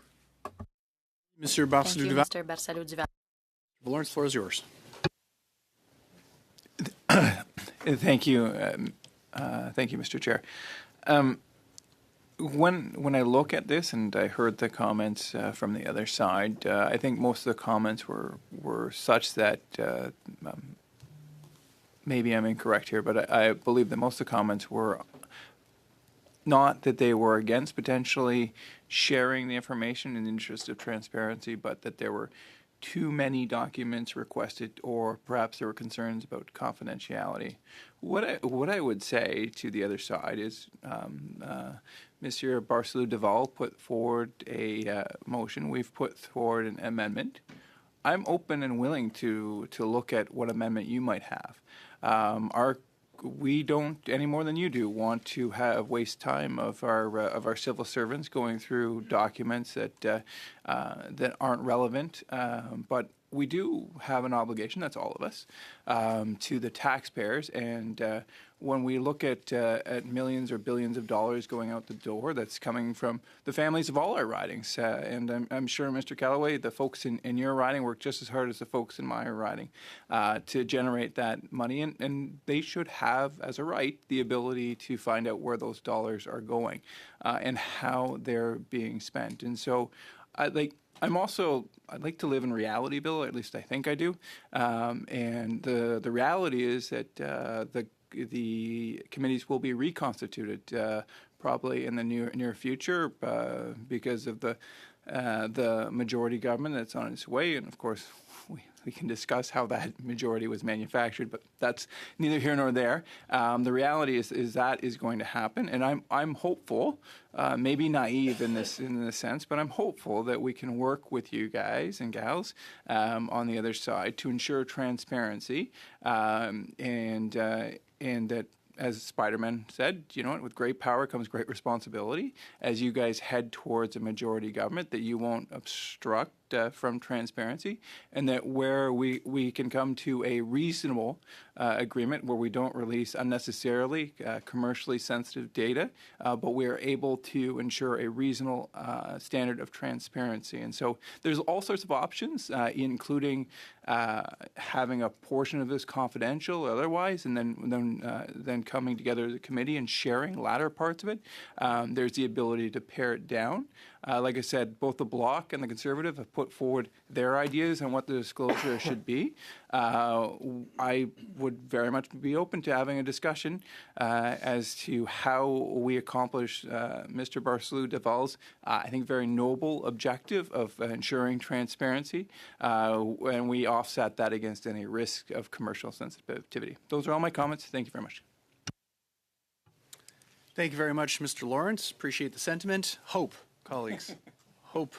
Mr. Thank you, Barcelou-Duval. Mr. Barcelou-Duval. Lawrence, the floor is yours. Thank you. Thank you, Mr. Chair. When I look at this, and I heard the comments from the other side, I think most of the comments were such that maybe I'm incorrect here, but I believe that most of the comments were not that they were against potentially sharing the information in the interest of transparency, but that there were too many documents requested, or perhaps there were concerns about confidentiality. What I would say to the other side is, Monsieur Barcelou-Duval put forward a motion. We've put forward an amendment. I'm open and willing to look at what amendment you might have. We don't, any more than you do, want to waste time of our civil servants going through documents that aren't relevant. But we do have an obligation, that's all of us, to the taxpayers. And when we look at millions or billions of dollars going out the door, that's coming from the families of all our ridings. And I'm sure, Mr. Callaway, the folks in your riding work just as hard as the folks in my riding to generate that money. And they should have, as a right, the ability to find out where those dollars are going and how they're being spent. And so I'd like to live in reality, Bill, or at least I think I do. And the reality is that the committees will be reconstituted probably in the near future because of the majority government that's on its way. And of course, we can discuss how that majority was manufactured, but that's neither here nor there. The reality is that is going to happen, and I'm hopeful, maybe naive in this sense, but I'm hopeful that we can work with you guys and gals on the other side to ensure transparency and that. As Spider-Man said, you know what, with great power comes great responsibility. As you guys head towards a majority government, that you won't obstruct from transparency, and that where we can come to a reasonable agreement where we don't release unnecessarily commercially sensitive data, but we are able to ensure a reasonable standard of transparency. And so there's all sorts of options, including having a portion of this confidential or otherwise, and then coming together as a committee and sharing latter parts of it. There's the ability to pare it down. Like I said, both the Bloc and the Conservative have put forward their ideas on what the disclosure should be. I would very much be open to having a discussion as to how we accomplish Mr. Barcelou-Duval's, I think, very noble objective of ensuring transparency, and we offset that against any risk of commercial sensitivity. Those are all my comments. Thank you very much. Thank you very much, Mr. Lawrence. Appreciate the sentiment. Hope, colleagues. Hope.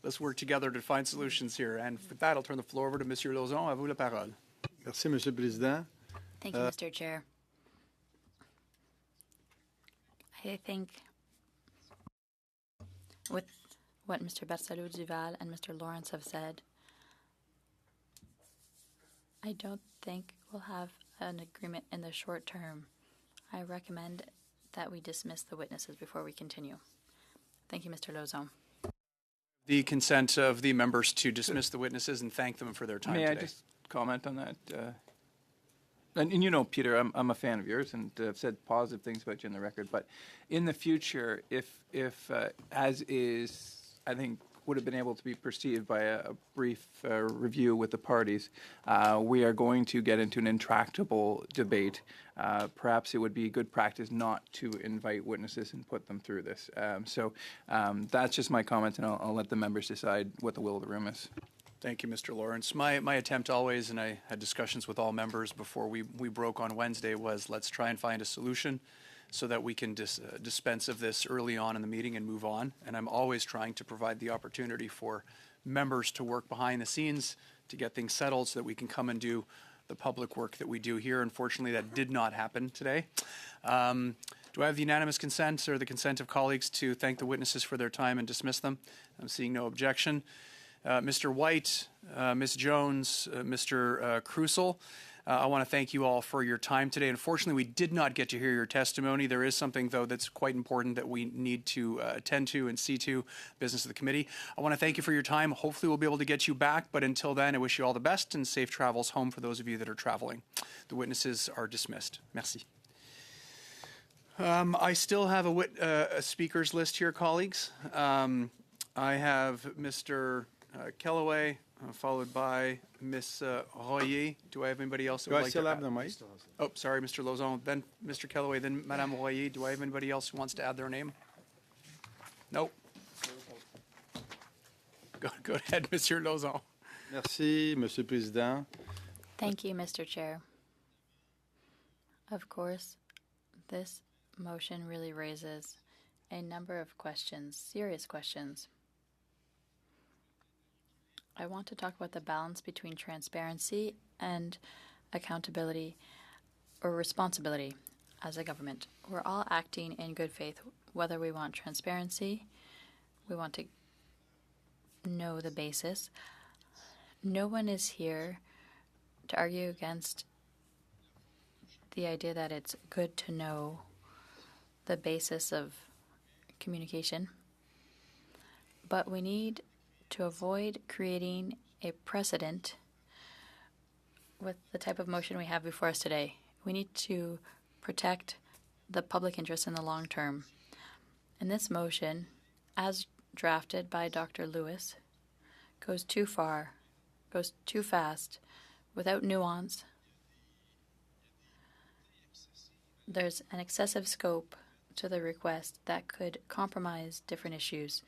Let's work together to find solutions here. And with that, I'll turn the floor over to Monsieur Lauzon. À vous la parole. Merci, Monsieur le Président. Thank you, Mr. Chair. I think with what Mr. Barcelou-Duval and Mr. Lawrence have said, I don't think we'll have an agreement in the short term. I recommend that we dismiss the witnesses before we continue. Thank you, Mr. Lauzon. The consent of the members to dismiss the witnesses and thank them for their time May today. I just comment on that? And you know, Peter, I'm a fan of yours, and I've said positive things about you in the record. But in the future, if as is, I think, would have been able to be perceived by a brief review with the parties, we are going to get into an intractable debate. Perhaps it would be good practice not to invite witnesses and put them through this. So that's just my comment, and I'll let the members decide what the will of the room is. Thank you, Mr. Lawrence. My attempt always, and I had discussions with all members before we broke on Wednesday, was let's try and find a solution so that we can dispense of this early on in the meeting and move on. And I'm always trying to provide the opportunity for members to work behind the scenes to get things settled so that we can come and do the public work that we do here. Unfortunately, that did not happen today. Do I have the unanimous consent or the consent of colleagues to thank the witnesses for their time and dismiss them? I'm seeing no objection. Mr. White, Ms. Jones, Mr. Krusel, I want to thank you all for your time today. Unfortunately, we did not get to hear your testimony. There is something, though, that's quite important that we need to attend to and see to, business of the committee. I want to thank you for your time. Hopefully, we'll be able to get you back. But until then, I wish you all the best and safe travels home for those of you that are traveling. The witnesses are dismissed. Merci. I still have a speakers list here, colleagues. I have Mr. Kellaway, followed by Ms. Royer. Do I have anybody else? Do I still have the mic? Oh, sorry, Mr. Lauzon. Then Mr. Kellaway, then Madame Royer. Do I have anybody else who wants to add their name? Nope. Go ahead, Mr. Lauzon. Merci, Monsieur le Président. Thank you, Mr. Chair. Of course, this motion really raises a number of questions, serious questions. I want to talk about the balance between transparency and accountability or responsibility as a government. We're all acting in good faith, whether we want transparency, we want to know the basis. No one is here to argue against the idea that it's good to know the basis of communication, but we need to avoid creating a precedent with the type of motion we have before us today. We need to protect the public interest in the long term. And this motion, as drafted by Dr. Lewis, goes too far, goes too fast, without nuance. There's an excessive scope to the request that could compromise different issues.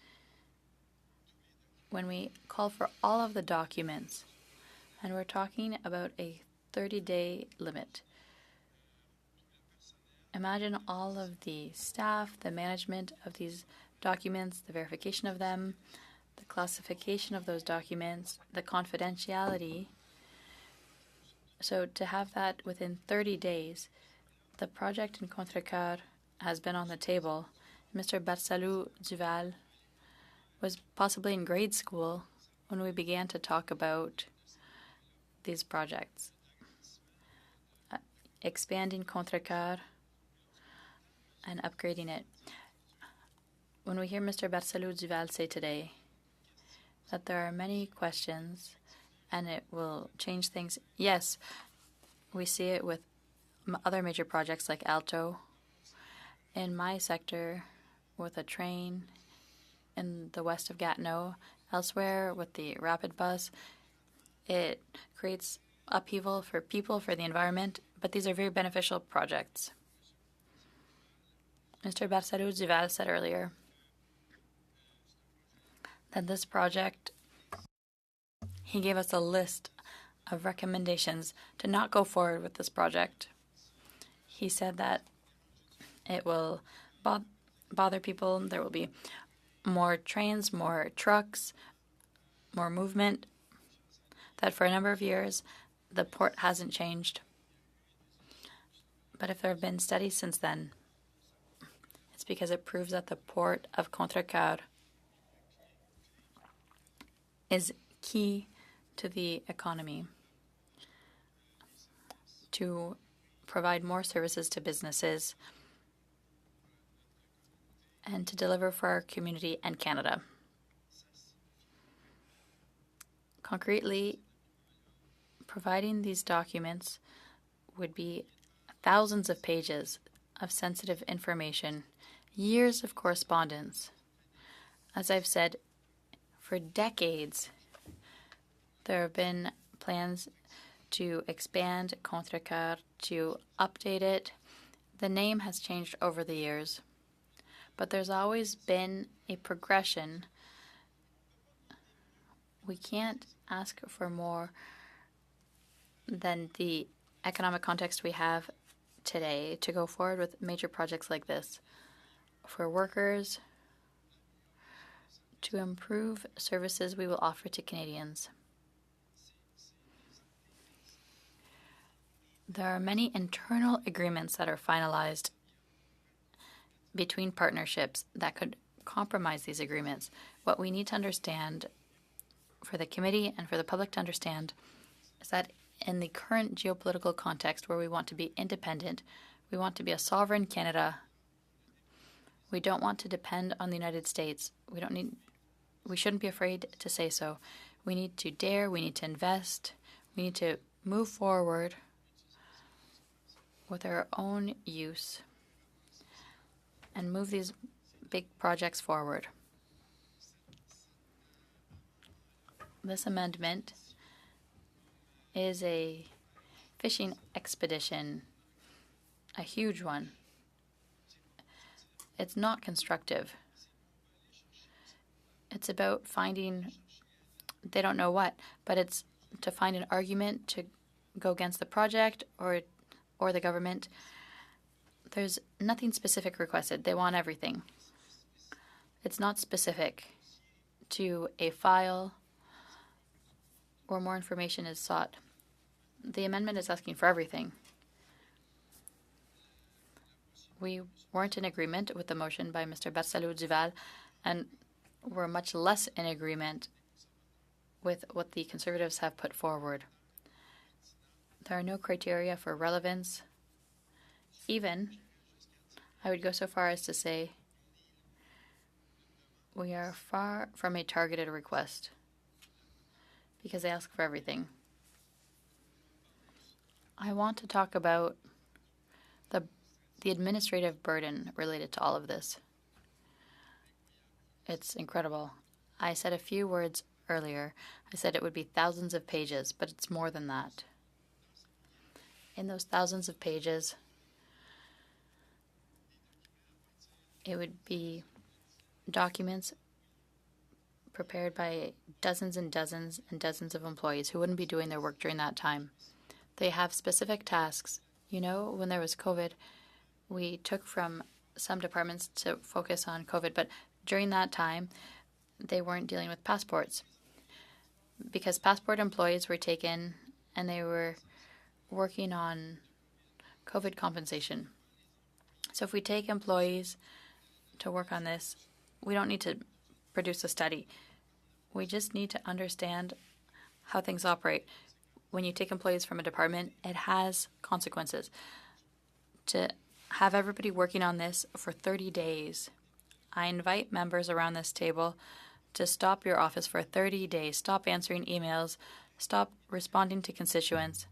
When we call for all of the documents, and we're talking about a 30-day limit, imagine all of the staff, the management of these documents, the verification of them, the classification of those documents, the confidentiality. So to have that within 30 days, the project in Contrecoeur has been on the table. Mr. Barsalou Duval was possibly in grade school when we began to talk about these projects. Expanding Contrecoeur and upgrading it. When we hear Mr. Barsalou Duval say today that there are many questions and it will change things, yes, we see it with other major projects like Alto. In my sector, with a train in the west of Gatineau, elsewhere with the rapid bus, it creates upheaval for people, for the environment, but these are very beneficial projects. Mr. Barsalou Duval said earlier that this project, he gave us a list of recommendations to not go forward with this project. He said that it will bother people. There will be more trains, more trucks, more movement. That for a number of years, the port hasn't changed. But if there have been studies since then, it's because it proves that the port of Contrecoeur is key to the economy, to provide more services to businesses, and to deliver for our community and Canada. Concretely, providing these documents would be thousands of pages of sensitive information, years of correspondence. As I've said, for decades, there have been plans to expand Contrecoeur, to update it. The name has changed over the years, but there's always been a progression. We can't ask for more than the economic context we have today to go forward with major projects like this. For workers, to improve services we will offer to Canadians. There are many internal agreements that are finalized between partnerships that could compromise these agreements. What we need to understand, for the committee and for the public to understand, is that in the current geopolitical context where we want to be independent, we want to be a sovereign Canada, we don't want to depend on the United States. We shouldn't be afraid to say so. We need to dare, we need to invest, we need to move forward with our own use and move these big projects forward. This amendment is a fishing expedition, a huge one. It's not constructive. It's about finding, they don't know what, but it's to find an argument to go against the project or the government. There's nothing specific requested. They want everything. It's not specific to a file or more information is sought. The amendment is asking for everything. We weren't in agreement with the motion by Mr. Barsalou Duval, and we're much less in agreement with what the Conservatives have put forward. There are no criteria for relevance. Even, I would go so far as to say, we are far from a targeted request because they ask for everything. I want to talk about the administrative burden related to all of this. It's incredible. I said a few words earlier. I said it would be thousands of pages, but it's more than that. In those thousands of pages, it would be documents prepared by dozens and dozens and dozens of employees who wouldn't be doing their work during that time. They have specific tasks. You know, when there was COVID, we took from some departments to focus on COVID, but during that time, they weren't dealing with passports because passport employees were taken and they were working on COVID compensation. So if we take employees to work on this, we don't need to produce a study. We just need to understand how things operate. When you take employees from a department, it has consequences. To have everybody working on this for 30 days, I invite members around this table to stop your office for 30 days. Stop answering emails. Stop responding to constituents.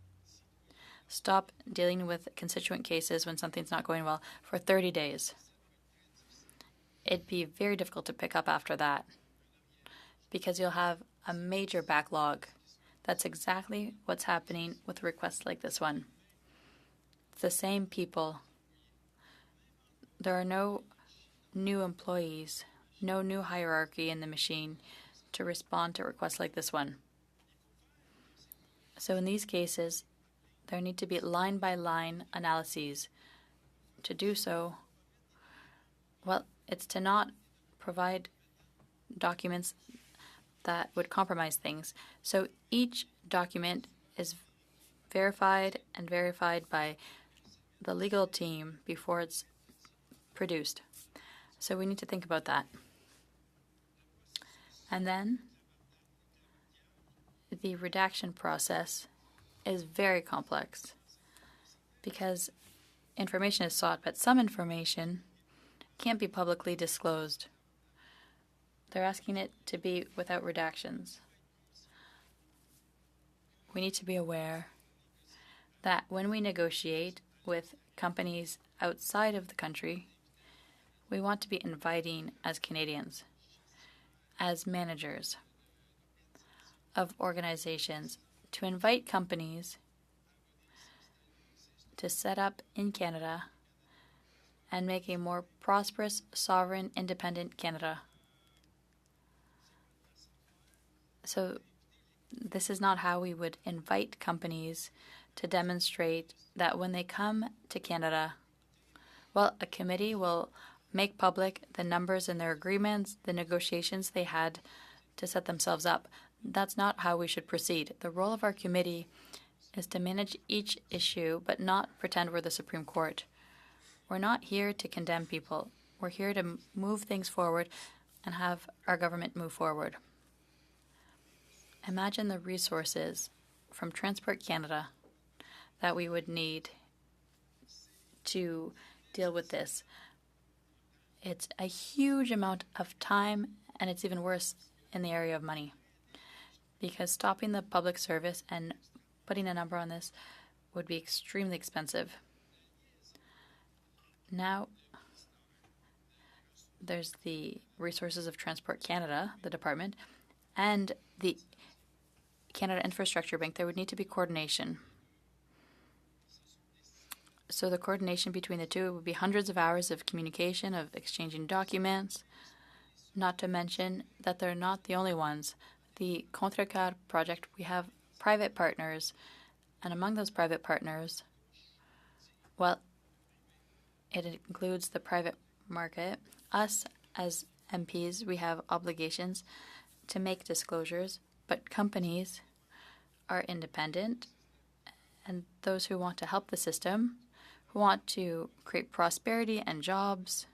Stop dealing with constituent cases when something's not going well for 30 days. It'd be very difficult to pick up after that because you'll have a major backlog. That's exactly what's happening with requests like this one. It's the same people. There are no new employees, no new hierarchy in the machine to respond to requests like this one. So in these cases, there need to be line-by-line analyses. To do so, well, it's to not provide documents that would compromise things. So each document is verified and verified by the legal team before it's produced. So we need to think about that. And then the redaction process is very complex because information is sought, but some information can't be publicly disclosed. They're asking it to be without redactions. We need to be aware that when we negotiate with companies outside of the country, we want to be inviting as Canadians, as managers of organizations, to invite companies to set up in Canada and make a more prosperous, sovereign, independent Canada. So this is not how we would invite companies to demonstrate that when they come to Canada, well, a committee will make public the numbers in their agreements, the negotiations they had to set themselves up. That's not how we should proceed. The role of our committee is to manage each issue, but not pretend we're the Supreme Court. We're not here to condemn people. We're here to move things forward and have our government move forward. Imagine the resources from Transport Canada that we would need to deal with this. It's a huge amount of time, and it's even worse in the area of money. Because stopping the public service and putting a number on this would be extremely expensive. Now, there's the resources of Transport Canada, the department, and the Canada Infrastructure Bank. There would need to be coordination. So the coordination between the two would be hundreds of hours of communication, of exchanging documents, not to mention that they're not the only ones. The Contrecar project, we have private partners, and among those private partners, well, it includes the private market. Us, as MPs, we have obligations to make disclosures, but companies are independent, and those who want to help the system, who want to create prosperity and jobs,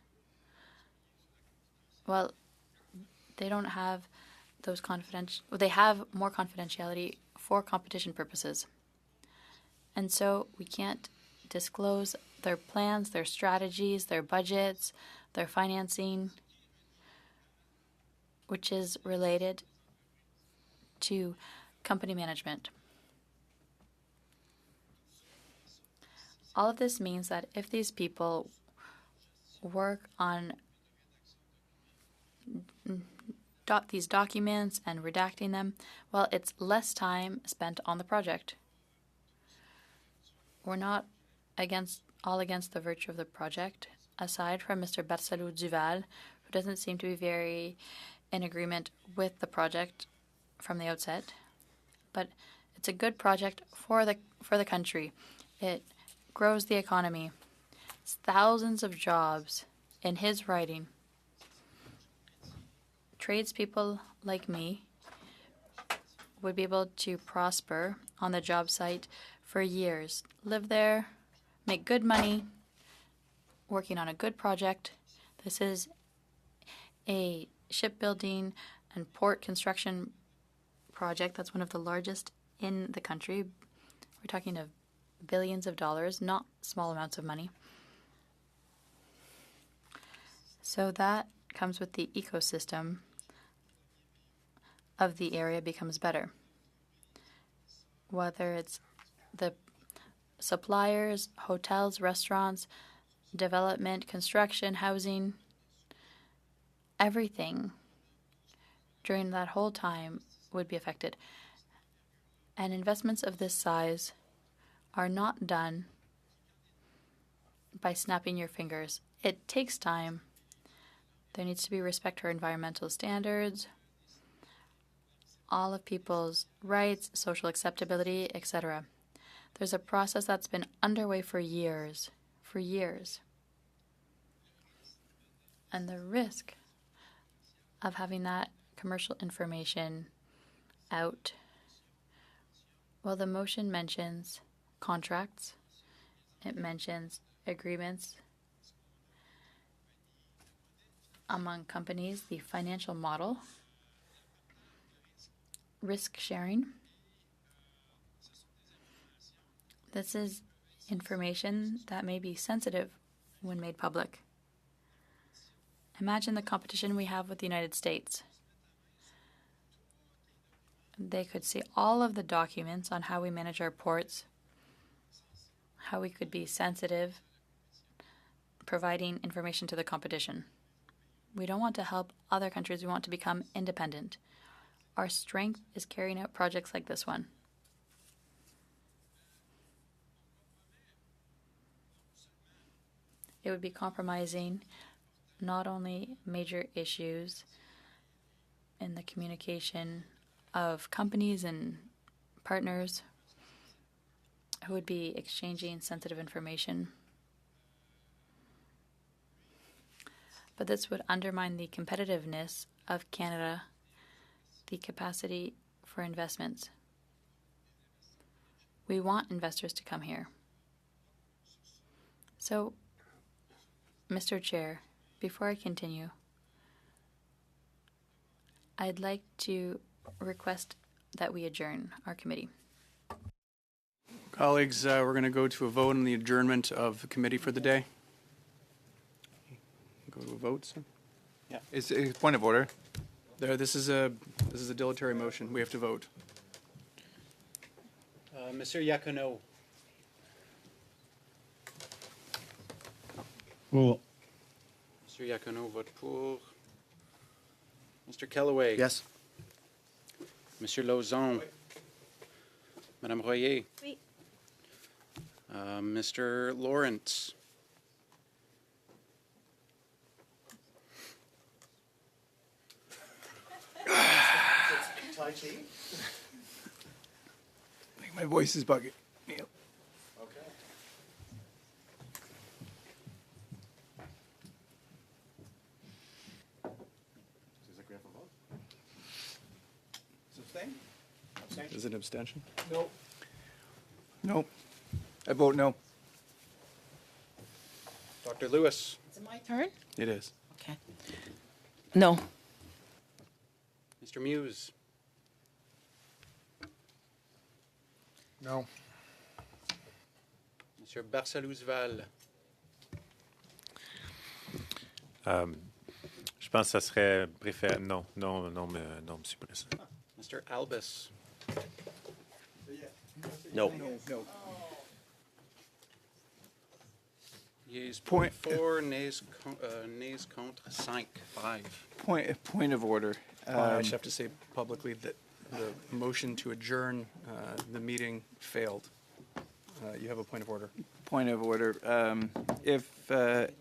well, they don't have those they have more confidentiality for competition purposes. And so we can't disclose their plans, their strategies, their budgets, their financing, which is related to company management. All of this means that if these people work on these documents and redacting them, well, it's less time spent on the project. We're not all against the virtue of the project, aside from Mr. Barcelo Duval, who doesn't seem to be very in agreement with the project from the outset. But it's a good project for the country. It grows the economy. It's thousands of jobs in his writing. Tradespeople like me would be able to prosper on the job site for years, live there, make good money, working on a good project. This is a shipbuilding and port construction project that's one of the largest in the country. We're talking of billions of dollars, not small amounts of money. So that comes with the ecosystem of the area becomes better. Whether it's the suppliers, hotels, restaurants, development, construction, housing, everything during that whole time would be affected. And investments of this size are not done by snapping your fingers. It takes time. There needs to be respect for environmental standards, all of people's rights, social acceptability, etc. There's a process that's been underway for years. And the risk of having that commercial information out, well, the motion mentions contracts, it mentions agreements among companies, the financial model, risk sharing. This is information that may be sensitive when made public. Imagine the competition we have with the United States. They could see all of the documents on how we manage our ports, how we could be sensitive, providing information to the competition. We don't want to help other countries. We want to become independent. Our strength is carrying out projects like this one. It would be compromising not only major issues in the communication of companies and partners who would be exchanging sensitive information, but this would undermine the competitiveness of Canada, the capacity for investments. We want investors to come here. So, Mr. Chair, before I continue, I'd like to request that we adjourn our committee. Colleagues, we're going to go to a vote on the adjournment of the committee for the day. Go to a vote, sir. It's a point of order. This is a dilatory motion. We have to vote. Monsieur Iacono. Pour. Monsieur Iacono vote pour. Mr. Kellaway. Yes. Monsieur Lauzon. Madame Royer. Oui. Mr. Lawrence. I think my voice is bugging. Neil. Is it an abstention? No. No. I vote no. Dr. Lewis. Is it my turn? It is. Okay. No. Mr. Muse. No. Monsieur Barsalou-Duval. Je pense que ça serait préférable. Non, Monsieur le Président. Mr. Albus. No. Yeas Point- 4, nays contre 5. Point of order. I just have to say publicly that the motion to adjourn the meeting failed. You have a point of order. Point of order. If the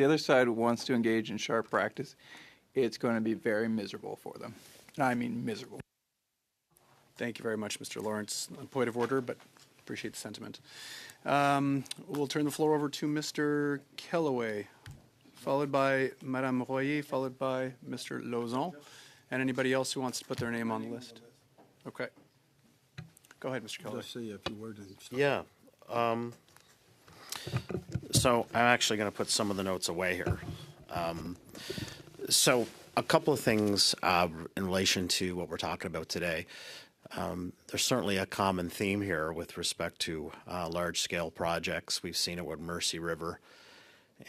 other side wants to engage in sharp practice, it's going to be very miserable for them. I mean miserable. Thank you very much, Mr. Lawrence. On point of order, but appreciate the sentiment. We'll turn the floor over to Mr. Kellaway, followed by Madame Royer, followed by Mr. Lauzon, and anybody else who wants to put their name on the list. Okay. Go ahead, Mr. Kellaway. Say a few words. Yeah. So I'm actually going to put some of the notes away here. So a couple of things in relation to what we're talking about today. There's certainly a common theme here with respect to large-scale projects. We've seen it with Mercy River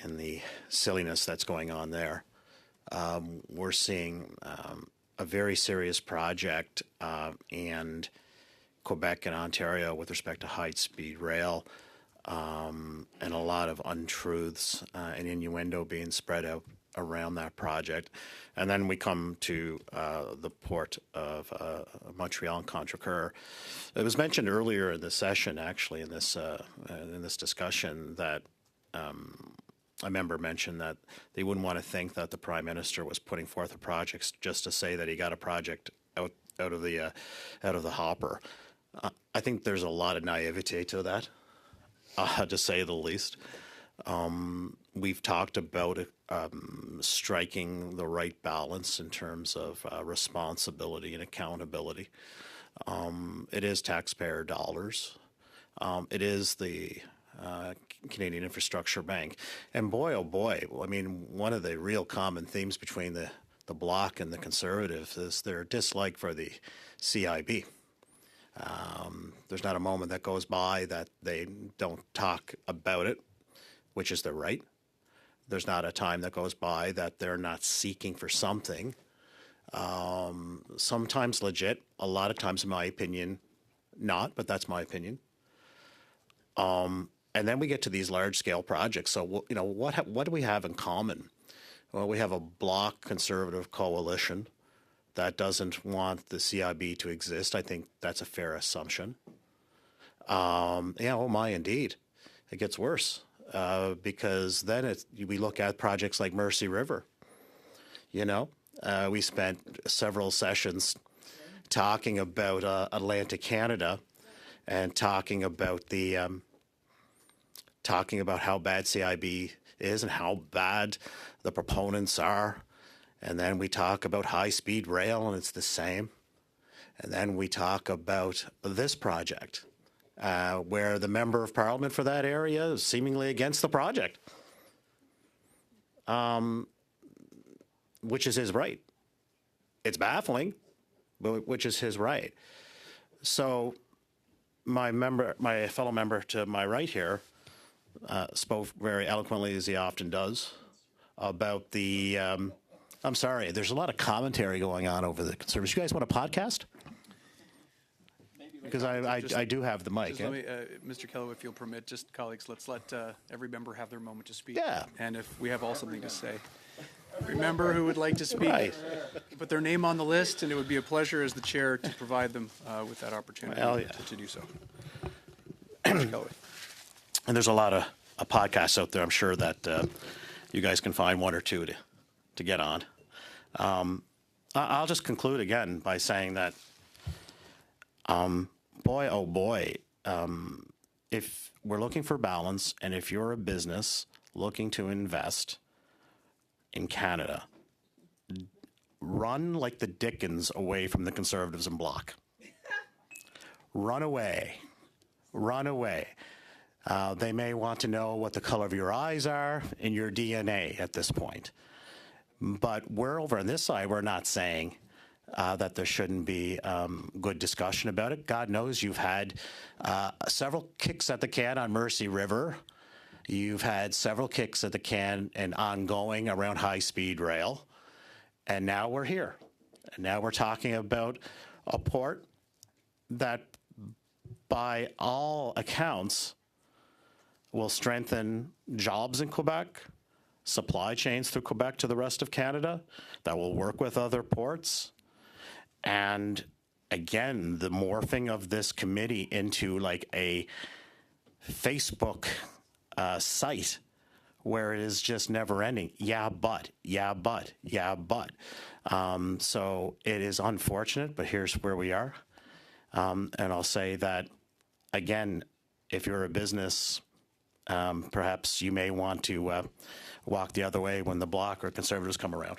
and the silliness that's going on there. We're seeing a very serious project in Quebec and Ontario with respect to high-speed rail, and a lot of untruths and innuendo being spread out around that project. And then we come to the port of Montreal and Contrecoeur. It was mentioned earlier in the session, actually, in this discussion, that a member mentioned that they wouldn't want to think that the Prime Minister was putting forth a project just to say that he got a project out of the hopper. I think there's a lot of naivete to that, to say the least. We've talked about striking the right balance in terms of responsibility and accountability. It is taxpayer dollars. It is the Canadian Infrastructure Bank. And boy, oh boy, I mean, one of the real common themes between the Bloc and the Conservatives is their dislike for the CIB. There's not a moment that goes by that they don't talk about it, which is their right. There's not a time that goes by that they're not seeking for something. Sometimes legit, a lot of times, in my opinion, not, but that's my opinion. And then we get to these large-scale projects. So, you know, what do we have in common? Well, we have a Bloc Conservative coalition that doesn't want the CIB to exist. I think that's a fair assumption. Yeah, oh my, indeed. It gets worse. Because then we look at projects like Mercy River. You know, we spent several sessions talking about Atlantic Canada and talking about how bad CIB is and how bad the proponents are. And then we talk about high-speed rail, and it's the same. And then we talk about this project, where the member of parliament for that area is seemingly against the project, which is his right. It's baffling, but which is his right. So my fellow member to my right here, spoke very eloquently, as he often does, about the I'm sorry, there's a lot of commentary going on over the Conservatives. You guys want a podcast? Because I do have the mic. Just let me, Mr. Kellaway, if you'll permit, just colleagues, let's let every member have their moment to speak. Yeah. And if we have all something to say. Every member who would like to speak, Right. put their name on the list, and it would be a pleasure as the chair to provide them with that opportunity Well, yeah. to do so. Mr. Kellaway. And there's a lot of podcasts out there. I'm sure that you guys can find one or two to get on. I'll just conclude again by saying that, boy, oh boy, if we're looking for balance, and if you're a business looking to invest in Canada, run like the Dickens away from the Conservatives and Bloc. Run away. Run away. They may want to know what the color of your eyes are and your DNA at this point. But we're over on this side, we're not saying that there shouldn't be good discussion about it. God knows you've had several kicks at the can on Mercy River. You've had several kicks at the can and ongoing around high-speed rail. And now we're here. And now we're talking about a port that, by all accounts, will strengthen jobs in Quebec, supply chains through Quebec to the rest of Canada, that will work with other ports. And again, the morphing of this committee into like a Facebook site where it is just never ending. Yeah, but. So it is unfortunate, but here's where we are. And I'll say that, again, if you're a business, perhaps you may want to walk the other way when the Bloc or Conservatives come around.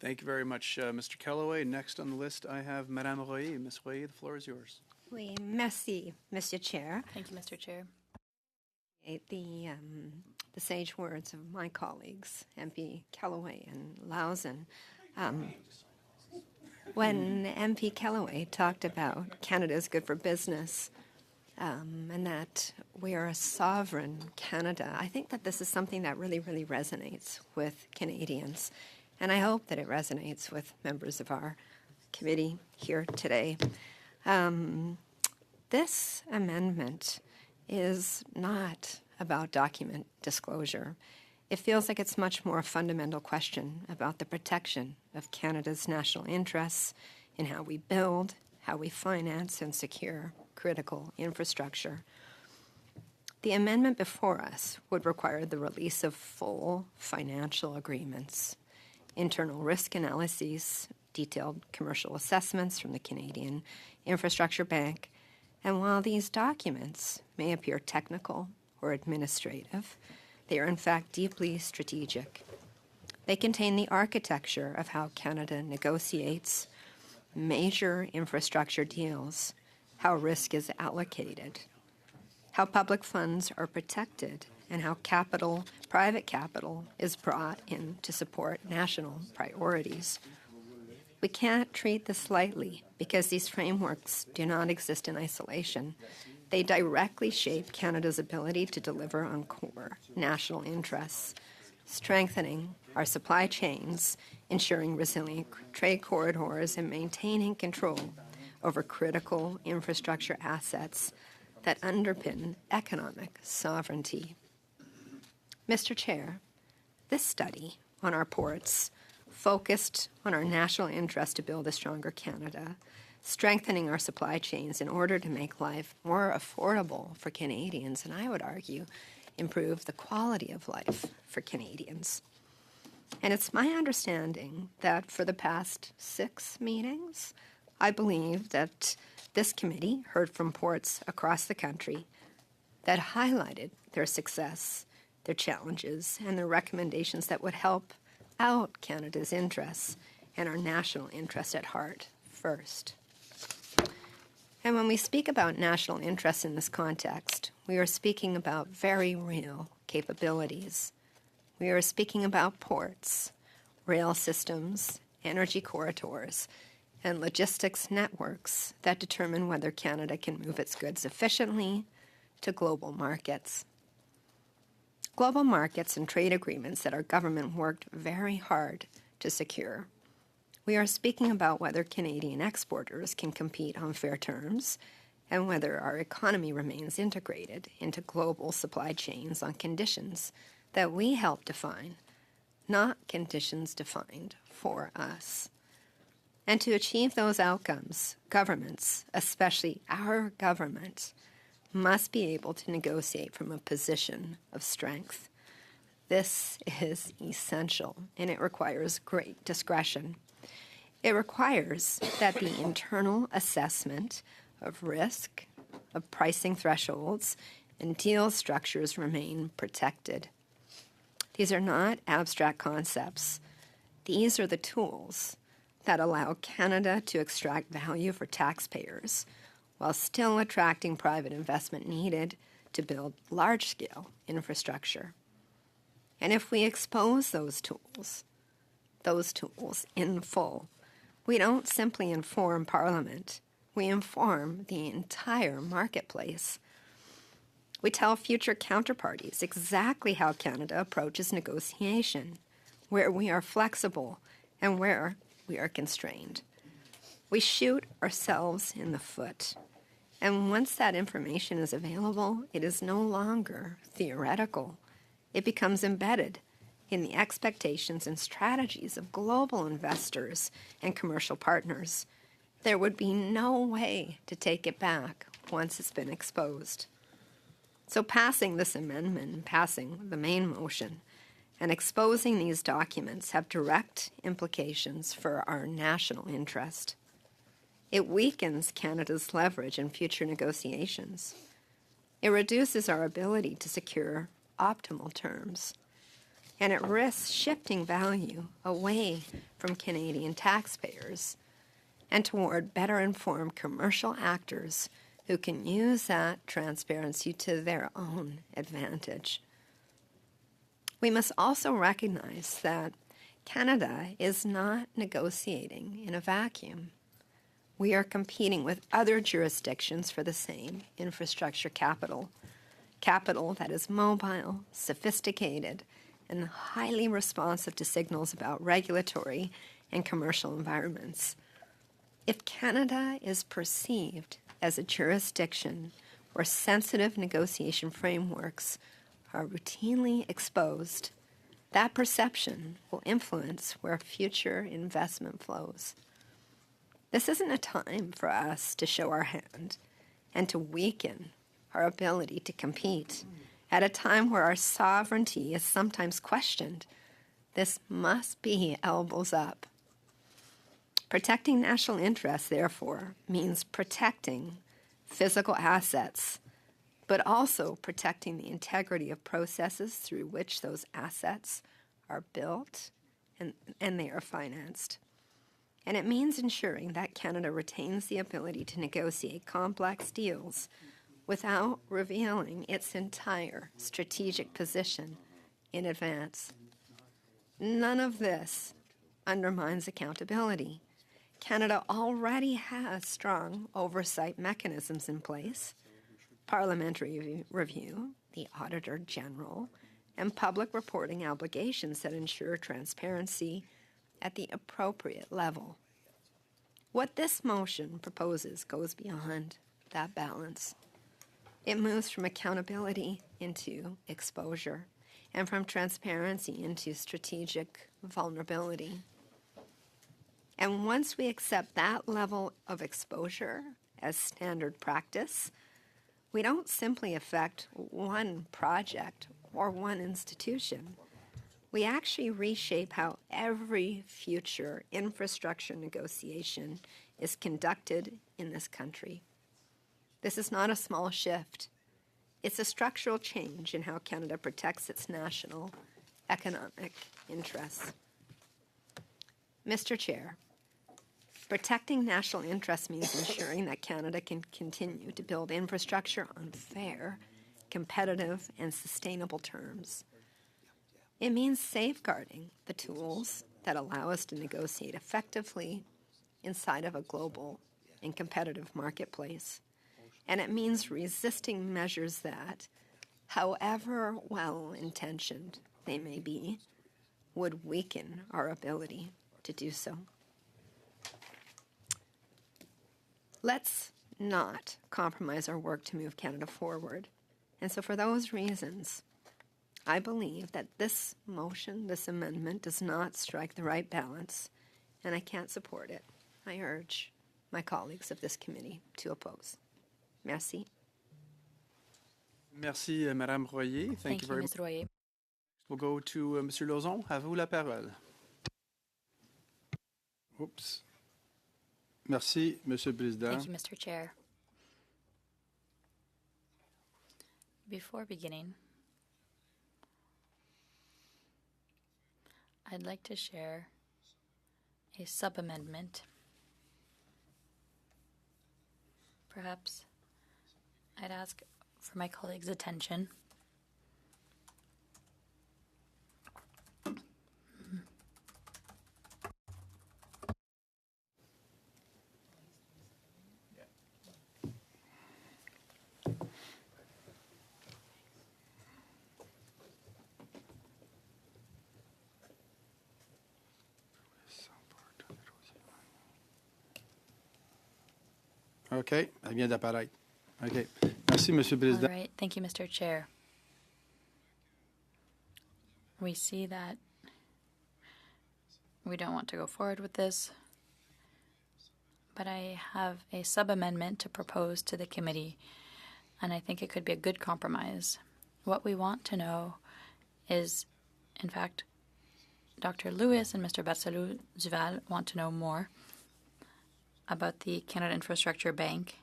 Thank you very much, Mr. Kellaway. Next on the list, I have Madame Royer. Ms. Royer, the floor is yours. Oui, merci, Monsieur Chair. Thank you, Mr. Chair. The sage words of my colleagues, MP Kellaway and Lauzon. When MP Kellaway talked about Canada's good for business and that we are a sovereign Canada, I think that this is something that really, really resonates with Canadians. And I hope that it resonates with members of our committee here today. This amendment is not about document disclosure. It feels like it's much more a fundamental question about the protection of Canada's national interests in how we build, how we finance and secure critical infrastructure. The amendment before us would require the release of full financial agreements, internal risk analyses, detailed commercial assessments from the Canadian Infrastructure Bank. And while these documents may appear technical or administrative, they are in fact deeply strategic. They contain the architecture of how Canada negotiates major infrastructure deals, how risk is allocated, how public funds are protected, and how private capital is brought in to support national priorities. We can't treat this lightly because these frameworks do not exist in isolation. They directly shape Canada's ability to deliver on core national interests, strengthening our supply chains, ensuring resilient trade corridors, and maintaining control over critical infrastructure assets that underpin economic sovereignty. Mr. Chair, this study on our ports focused on our national interest to build a stronger Canada, strengthening our supply chains in order to make life more affordable for Canadians, and I would argue improve the quality of life for Canadians. And it's my understanding that for the past 6 meetings, I believe that this committee heard from ports across the country that highlighted their success, their challenges, and their recommendations that would help out Canada's interests and our national interest at heart first. And when we speak about national interests in this context, we are speaking about very real capabilities. We are speaking about ports, rail systems, energy corridors, and logistics networks that determine whether Canada can move its goods efficiently to global markets. Global markets and trade agreements that our government worked very hard to secure. We are speaking about whether Canadian exporters can compete on fair terms and whether our economy remains integrated into global supply chains on conditions that we help define, not conditions defined for us. And to achieve those outcomes, governments, especially our government, must be able to negotiate from a position of strength. This is essential, and it requires great discretion. It requires that the internal assessment of risk, of pricing thresholds, and deal structures remain protected. These are not abstract concepts. These are the tools that allow Canada to extract value for taxpayers while still attracting private investment needed to build large-scale infrastructure. And if we expose those tools in full, we don't simply inform Parliament, we inform the entire marketplace. We tell future counterparties exactly how Canada approaches negotiation, where we are flexible and where we are constrained. We shoot ourselves in the foot. And once that information is available, it is no longer theoretical. It becomes embedded in the expectations and strategies of global investors and commercial partners. There would be no way to take it back once it's been exposed. So passing this amendment, passing the main motion, and exposing these documents have direct implications for our national interest. It weakens Canada's leverage in future negotiations. It reduces our ability to secure optimal terms. And it risks shifting value away from Canadian taxpayers and toward better informed commercial actors who can use that transparency to their own advantage. We must also recognize that Canada is not negotiating in a vacuum. We are competing with other jurisdictions for the same infrastructure capital that is mobile, sophisticated, and highly responsive to signals about regulatory and commercial environments. If Canada is perceived as a jurisdiction where sensitive negotiation frameworks are routinely exposed, that perception will influence where future investment flows. This isn't a time for us to show our hand and to weaken our ability to compete at a time where our sovereignty is sometimes questioned. This must be elbows up. Protecting national interests, therefore, means protecting physical assets, but also protecting the integrity of processes through which those assets are built and they are financed. And it means ensuring that Canada retains the ability to negotiate complex deals without revealing its entire strategic position in advance. None of this undermines accountability. Canada already has strong oversight mechanisms in place: parliamentary review, the Auditor General, and public reporting obligations that ensure transparency at the appropriate level. What this motion proposes goes beyond that balance. It moves from accountability into exposure, and from transparency into strategic vulnerability. And once we accept that level of exposure as standard practice, we don't simply affect one project or one institution. We actually reshape how every future infrastructure negotiation is conducted in this country. This is not a small shift. It's a structural change in how Canada protects its national economic interests. Mr. Chair, protecting national interests means ensuring that Canada can continue to build infrastructure on fair, competitive, and sustainable terms. It means safeguarding the tools that allow us to negotiate effectively inside of a global and competitive marketplace. And it means resisting measures that, however well-intentioned they may be, would weaken our ability to do so. Let's not compromise our work to move Canada forward. And so for those reasons, I believe that this motion, this amendment, does not strike the right balance, and I can't support it. I urge my colleagues of this committee to oppose. Merci. Merci, Madame Royer. Thank you very much. Ms. Royer. We'll go to Monsieur Lauzon. Avez-vous la parole? Oops. Merci, Monsieur le Président. Thank you, Mr. Chair. Before beginning, I'd like to share a sub-amendment. Perhaps I'd ask for my colleagues' attention. OK, elle vient d'apparaître. OK. Merci, Monsieur le All Président. right. Thank you, Mr. Chair. We see that we don't want to go forward with this, but I have a sub-amendment to propose to the committee, and I think it could be a good compromise. What we want to know is, in fact, Dr. Lewis and Mr. Barcelou Duval want to know more about the Canada Infrastructure Bank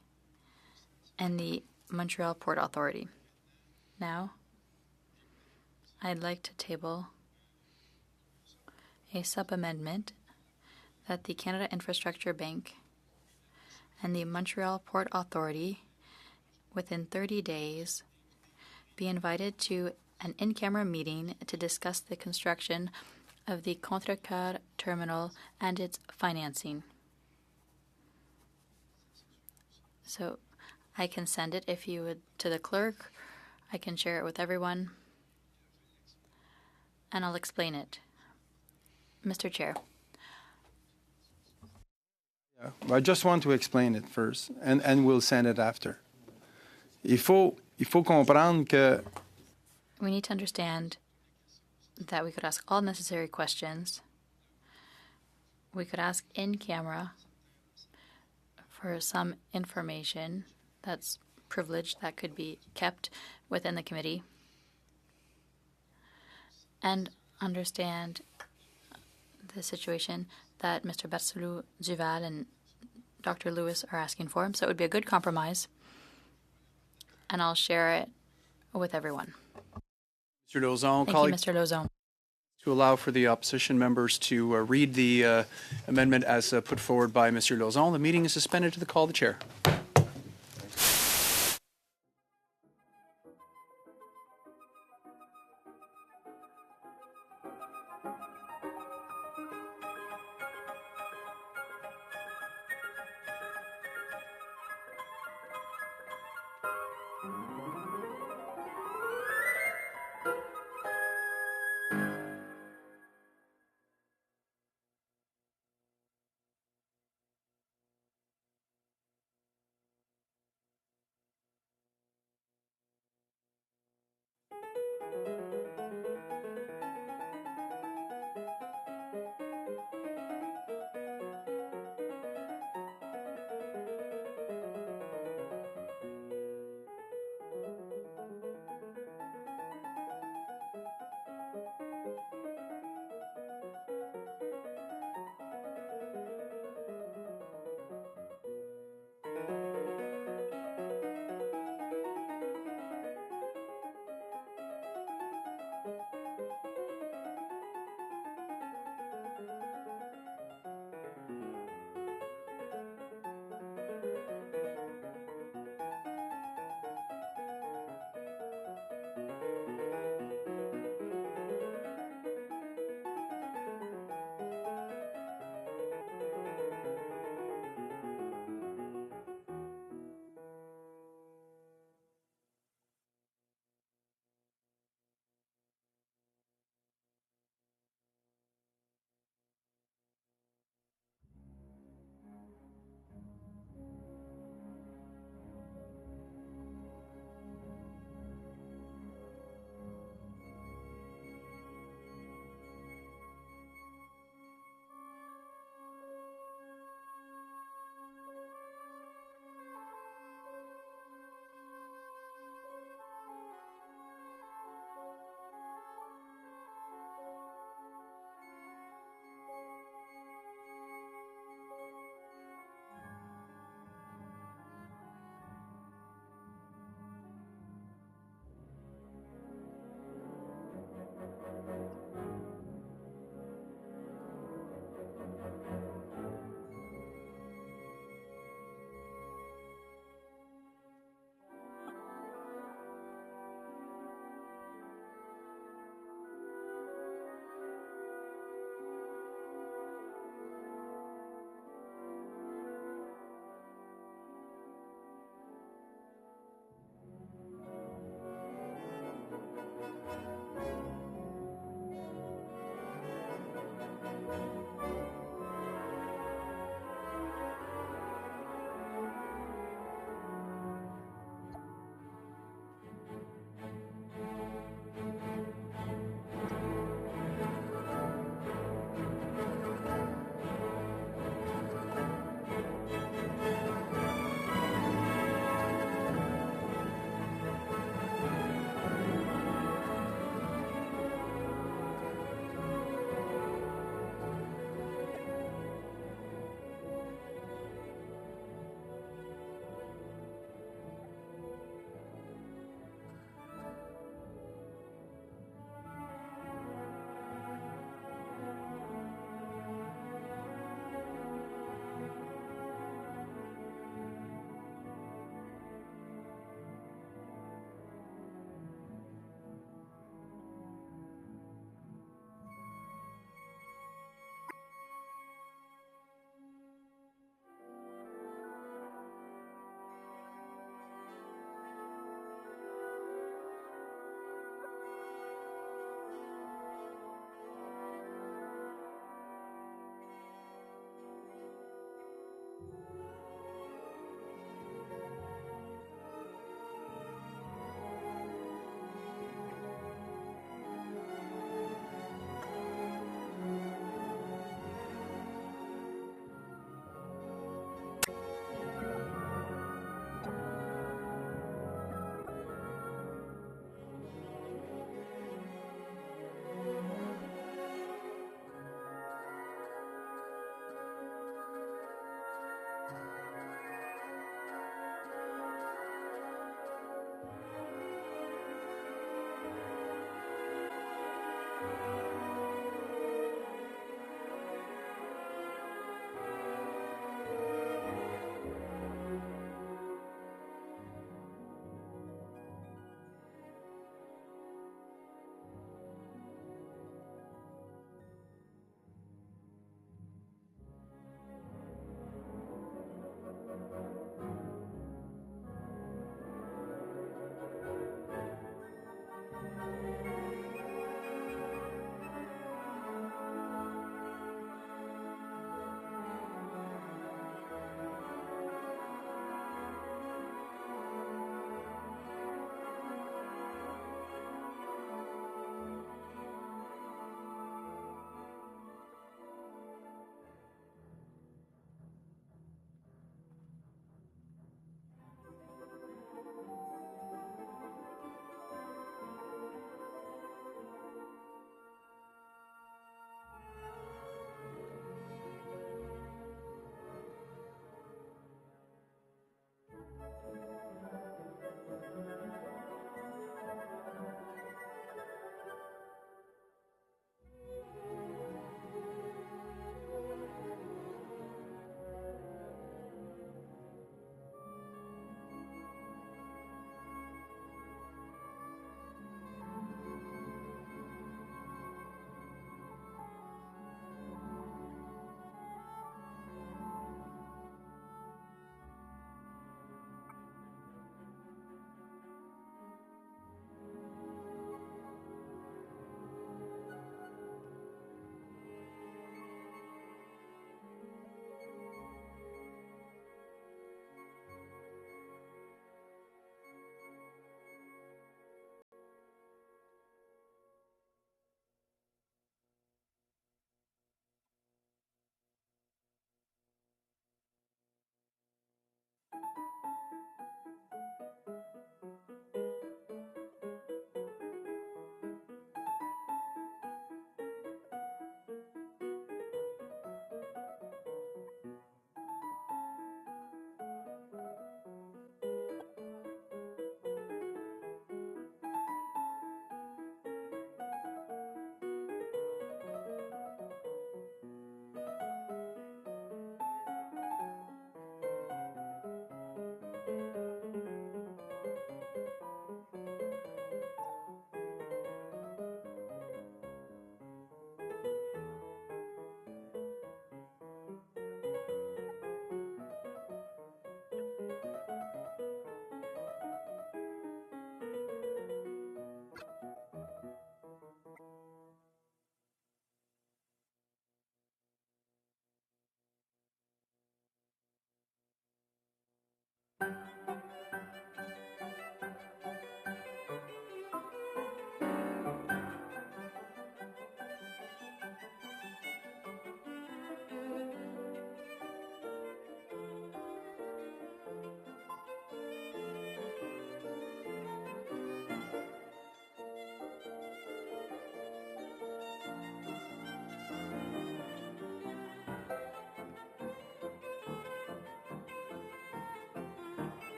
and the Montreal Port Authority. Now, I'd like to table a sub-amendment that the Canada Infrastructure Bank and the Montreal Port Authority, within 30 days, be invited to an in-camera meeting to discuss the construction of the Contrecoeur terminal and its financing. So I can send it, if you would, to the clerk. I can share it with everyone, and I'll explain it. Mr. Chair. I just want to explain it first, and we'll send it after. Il faut comprendre que We need to understand that we could ask all necessary questions. We could ask in camera for some information that's privileged that could be kept within the committee, and understand the situation that Mr. Barcelou Duval and Dr. Lewis are asking for. So it would be a good compromise, and I'll share it with everyone. Mr. Lauzon, Thank you, colleague, Mr. Lauzon. to allow for the opposition members to read the amendment as put forward by Mr. Lauzon. The meeting is suspended to the call of the chair.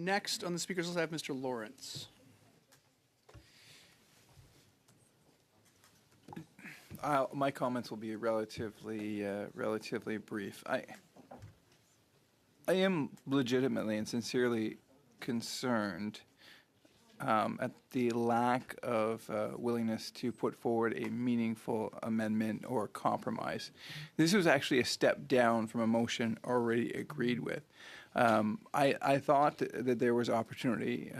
Next on the speakers list, I have Mr. Lawrence. My comments will be relatively brief. I am legitimately and sincerely concerned at the lack of willingness to put forward a meaningful amendment or compromise. This was actually a step down from a motion already agreed with. I thought that there was opportunity.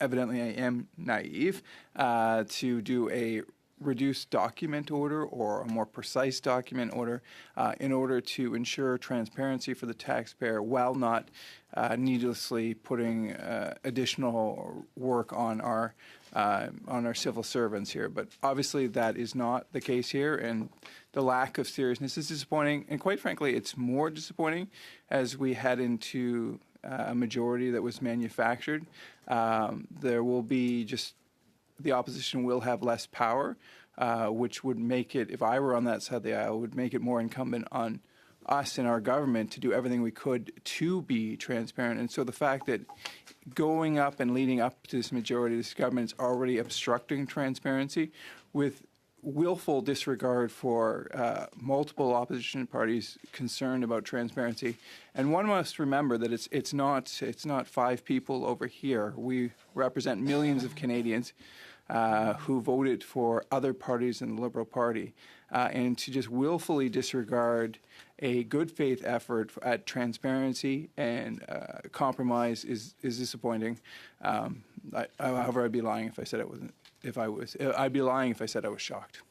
Evidently, I am naive to do a reduced document order or a more precise document order in order to ensure transparency for the taxpayer while not needlessly putting additional work on our civil servants here. But obviously that is not the case here, and the lack of seriousness is disappointing. And quite frankly, it's more disappointing as we head into a majority that was manufactured. There will be just the opposition will have less power, which would make it, if I were on that side of the aisle, would make it more incumbent on us and our government to do everything we could to be transparent. And so the fact that going up and leading up to this majority, this government is already obstructing transparency with willful disregard for multiple opposition parties concerned about transparency. And one must remember that it's not 5 people over here. We represent millions of Canadians who voted for other parties in the Liberal Party. And to just willfully disregard a good faith effort at transparency and compromise is disappointing. However, I'd be lying if I said it wasn't. I'd be lying if I said I was shocked.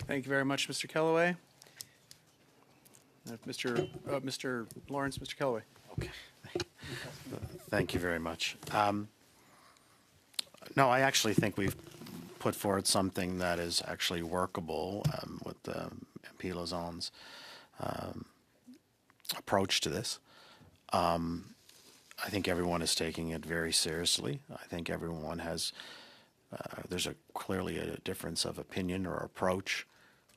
Thank you very much, Mr. Kellaway. Mr. Lawrence, Mr. Kellaway. Okay. Thank you very much. No, I actually think we've put forward something that is actually workable with MP Lauzon's approach to this. I think everyone is taking it very seriously. I think everyone has, there's clearly a difference of opinion or approach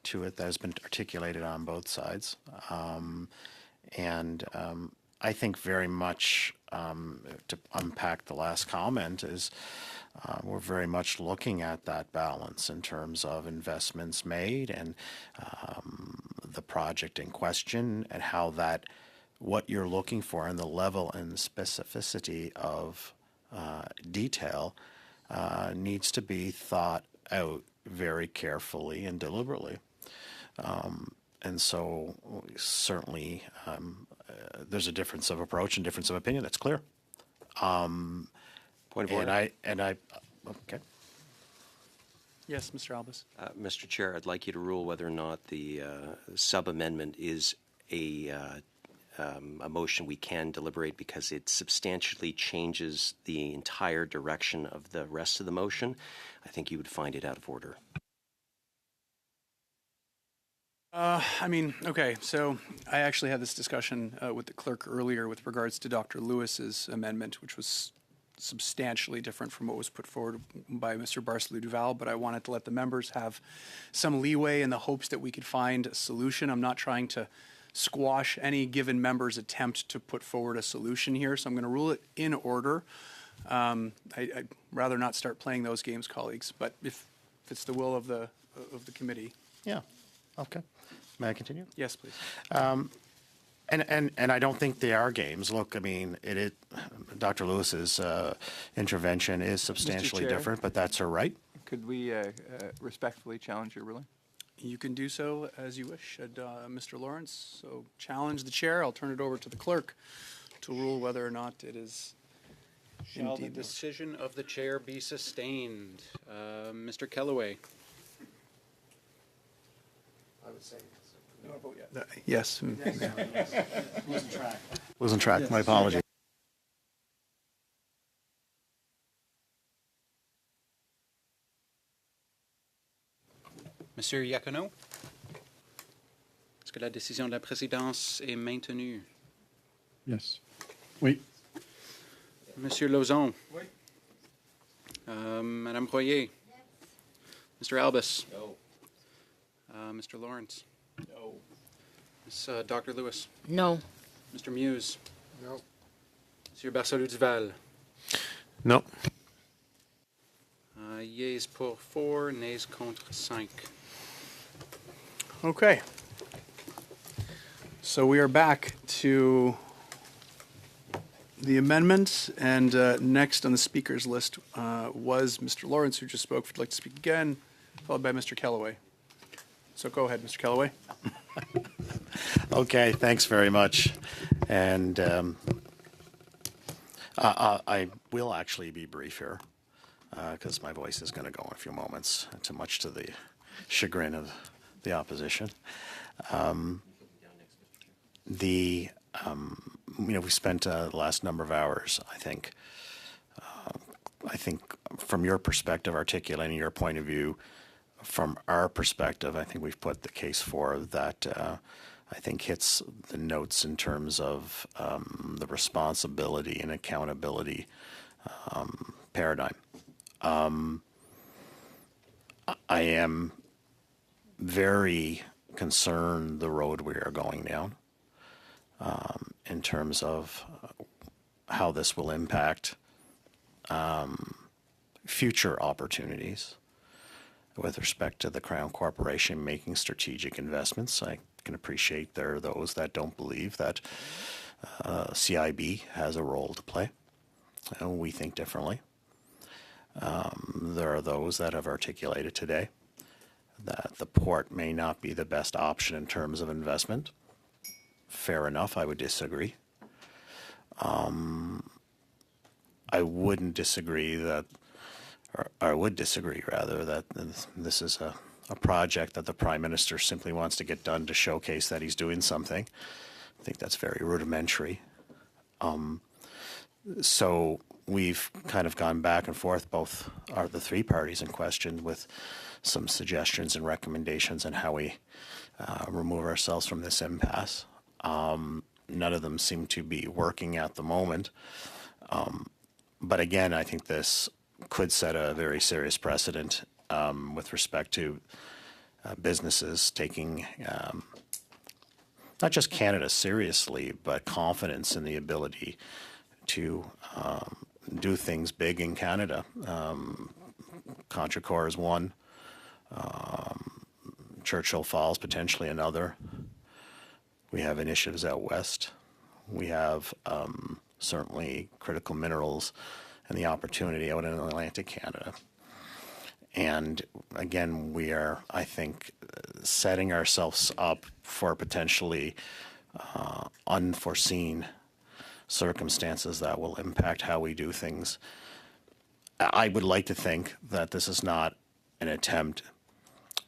to it that has been articulated on both sides. I think very much, to unpack the last comment, is we're very much looking at that balance in terms of investments made and the project in question and how that, what you're looking for and the level and specificity of detail needs to be thought out very carefully and deliberately. And so certainly there's a difference of approach and difference of opinion. That's clear. Point of order. Okay. Yes, Mr. Albus. Mr. Chair, I'd like you to rule whether or not the sub-amendment is a motion we can deliberate because it substantially changes the entire direction of the rest of the motion. I think you would find it out of order. Okay, so I actually had this discussion with the clerk earlier with regards to Dr. Lewis's amendment, which was substantially different from what was put forward by Mr. Barcelou-Duval, but I wanted to let the members have some leeway in the hopes that we could find a solution. I'm not trying to squash any given member's attempt to put forward a solution here, so I'm going to rule it in order. I'd rather not start playing those games, colleagues, but if it's the will of the committee. Yeah. Okay. May I continue? Yes, please. And I don't think they are games. Look, I mean, Dr. Lewis's intervention is substantially Chair? different, but that's her right. Could we respectfully challenge your ruling? You can do so as you wish, Mr. Lawrence. So challenge the chair. I'll turn it over to the clerk to rule whether or not it is Shall the indeed. decision of the chair be sustained? Mr. Kellaway. I would say yes. Losing track. My apology. Monsieur Iacono, est-ce que la décision de la présidence est maintenue? Yes. Oui. Monsieur Lauzon. Oui. Madame Royer. Mr. Albus. No. Mr. Lawrence. No. Ms. Dr. Lewis. No. Mr. Muse. Monsieur Barcelou Duval. No. Yeas pour 4, nays contre 5. Okay. So we are back to the amendments, and next on the speakers list was Mr. Lawrence, who just spoke. If you'd like to speak again, followed by Mr. Kellaway. So go ahead, Mr. Kellaway. Okay, thanks very much. And I will actually be brief here because my voice is going to go in a few moments, too much to the chagrin of the opposition. We spent the last number of hours, I think from your perspective, articulating your point of view. From our perspective, I think we've put the case forward that I think hits the notes in terms of the responsibility and accountability paradigm. I am very concerned the road we are going down in terms of how this will impact future opportunities with respect to the Crown Corporation making strategic investments. I can appreciate there are those that don't believe that CIB has a role to play, and we think differently. There are those that have articulated today that the port may not be the best option in terms of investment. Fair enough, I would disagree. I wouldn't disagree that, or I would disagree rather, that this is a project that the Prime Minister simply wants to get done to showcase that he's doing something. I think that's very rudimentary. So we've kind of gone back and forth, both are the three parties in question, with some suggestions and recommendations on how we remove ourselves from this impasse. None of them seem to be working at the moment. But again, I think this could set a very serious precedent with respect to businesses taking not just Canada seriously, but confidence in the ability to do things big in Canada. Contrecoeur is one. Churchill Falls, potentially another. We have initiatives out west. We have certainly critical minerals and the opportunity out in Atlantic Canada. And again, we are, I think, setting ourselves up for potentially unforeseen circumstances that will impact how we do things. I would like to think that this is not an attempt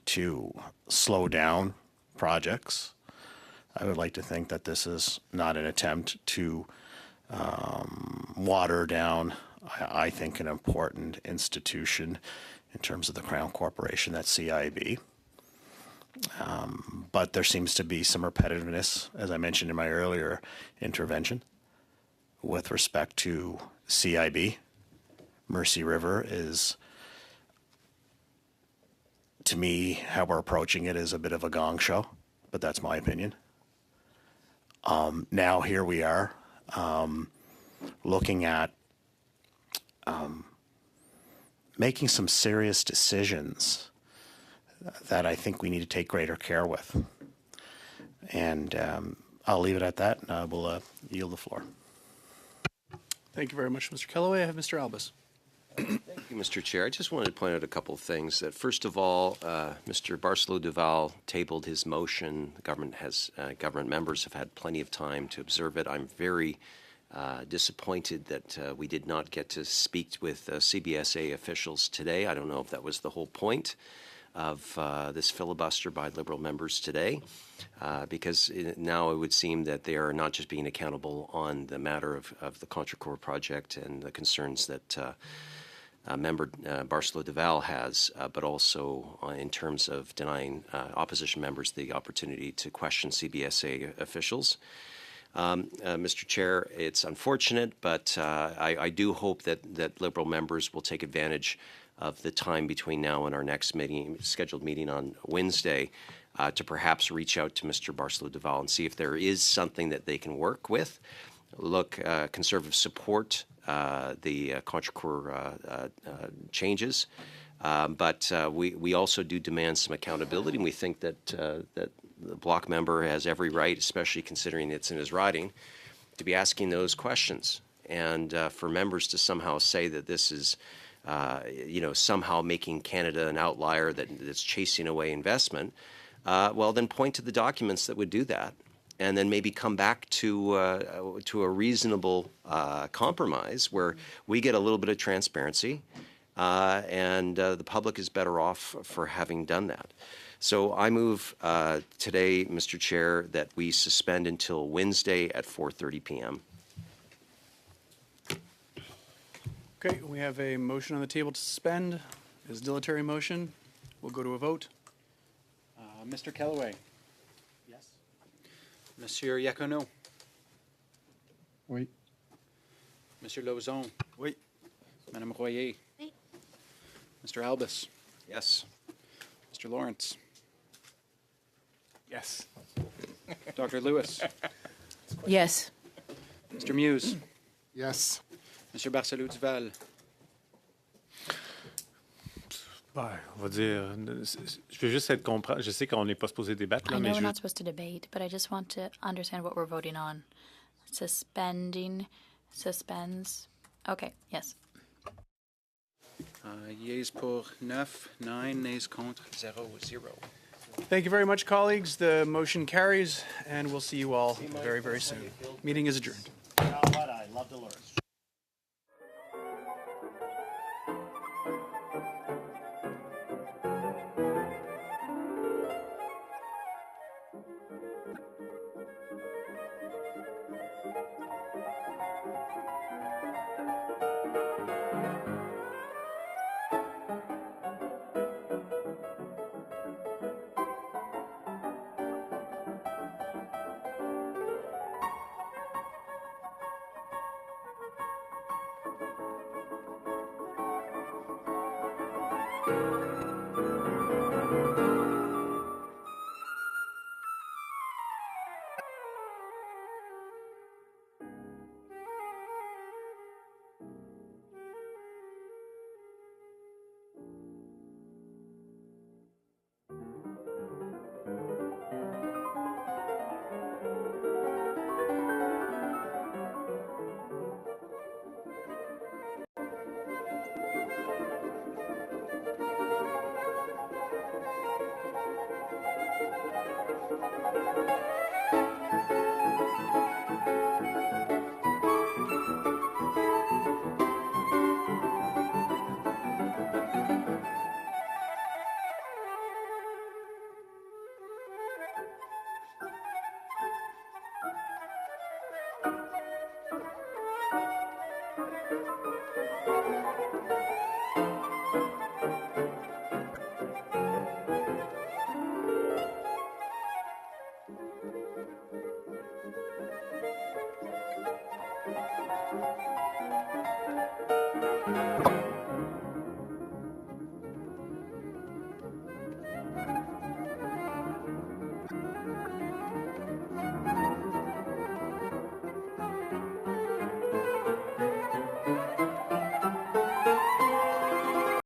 to slow down projects. I would like to think that this is not an attempt to water down, I think, an important institution in terms of the Crown Corporation, that's CIB. But there seems to be some repetitiveness, as I mentioned in my earlier intervention, with respect to CIB. Mercy River is, to me, how we're approaching it is a bit of a gong show, but that's my opinion. Now here we are looking at making some serious decisions that I think we need to take greater care with. And I'll leave it at that, and I will yield the floor. Thank you very much, Mr. Kellaway. I have Mr. Albus. Thank you, Mr. Chair. I just wanted to point out a couple of things. That first of all, Mr. Barcelou Duval tabled his motion. The government members have had plenty of time to observe it. I'm very disappointed that we did not get to speak with CBSA officials today. I don't know if that was the whole point of this filibuster by Liberal members today, because now it would seem that they are not just being accountable on the matter of the Contrecoeur project and the concerns that member Barcelou Duval has, but also in terms of denying opposition members the opportunity to question CBSA officials. Mr. Chair, it's unfortunate, but I do hope that Liberal members will take advantage of the time between now and our next scheduled meeting on Wednesday to perhaps reach out to Mr. Barcelou Duval and see if there is something that they can work with conservative support the Contrecoeur changes. But we also do demand some accountability, and we think that the bloc member has every right, especially considering it's in his riding, to be asking those questions. And for members to somehow say that this is, somehow making Canada an outlier that's chasing away investment, well, then point to the documents that would do that, and then maybe come back to a reasonable compromise where we get a little bit of transparency. And the public is better off for having done that. So I move today, Mr. Chair, that we suspend until Wednesday at 4:30 p.m. Okay, we have a motion on the table to suspend. It's a dilatory motion. We'll go to a vote. Mr. Kellaway. Yes. Monsieur Iacono. Oui. Monsieur Lauzon. Oui. Madame Royer. Oui. Mr. Albus. Yes. Mr. Lawrence. Yes. Dr. Lewis. Yes. Mr. Muse. Yes. Monsieur Barcelou Duval. Ben, on va dire, je veux juste être comprendre. Je sais qu'on n'est pas supposé débattre, là, I know mais we're je veux not supposed to debate, but I just want to understand what we're voting on. Suspending, suspends. Okay, yes. Yeas pour 9, 9, nays contre 0, 0. Thank you very much, colleagues. The motion carries, and we'll see you all very, very soon. Meeting is adjourned. You know what? I love Dolores. Thank you.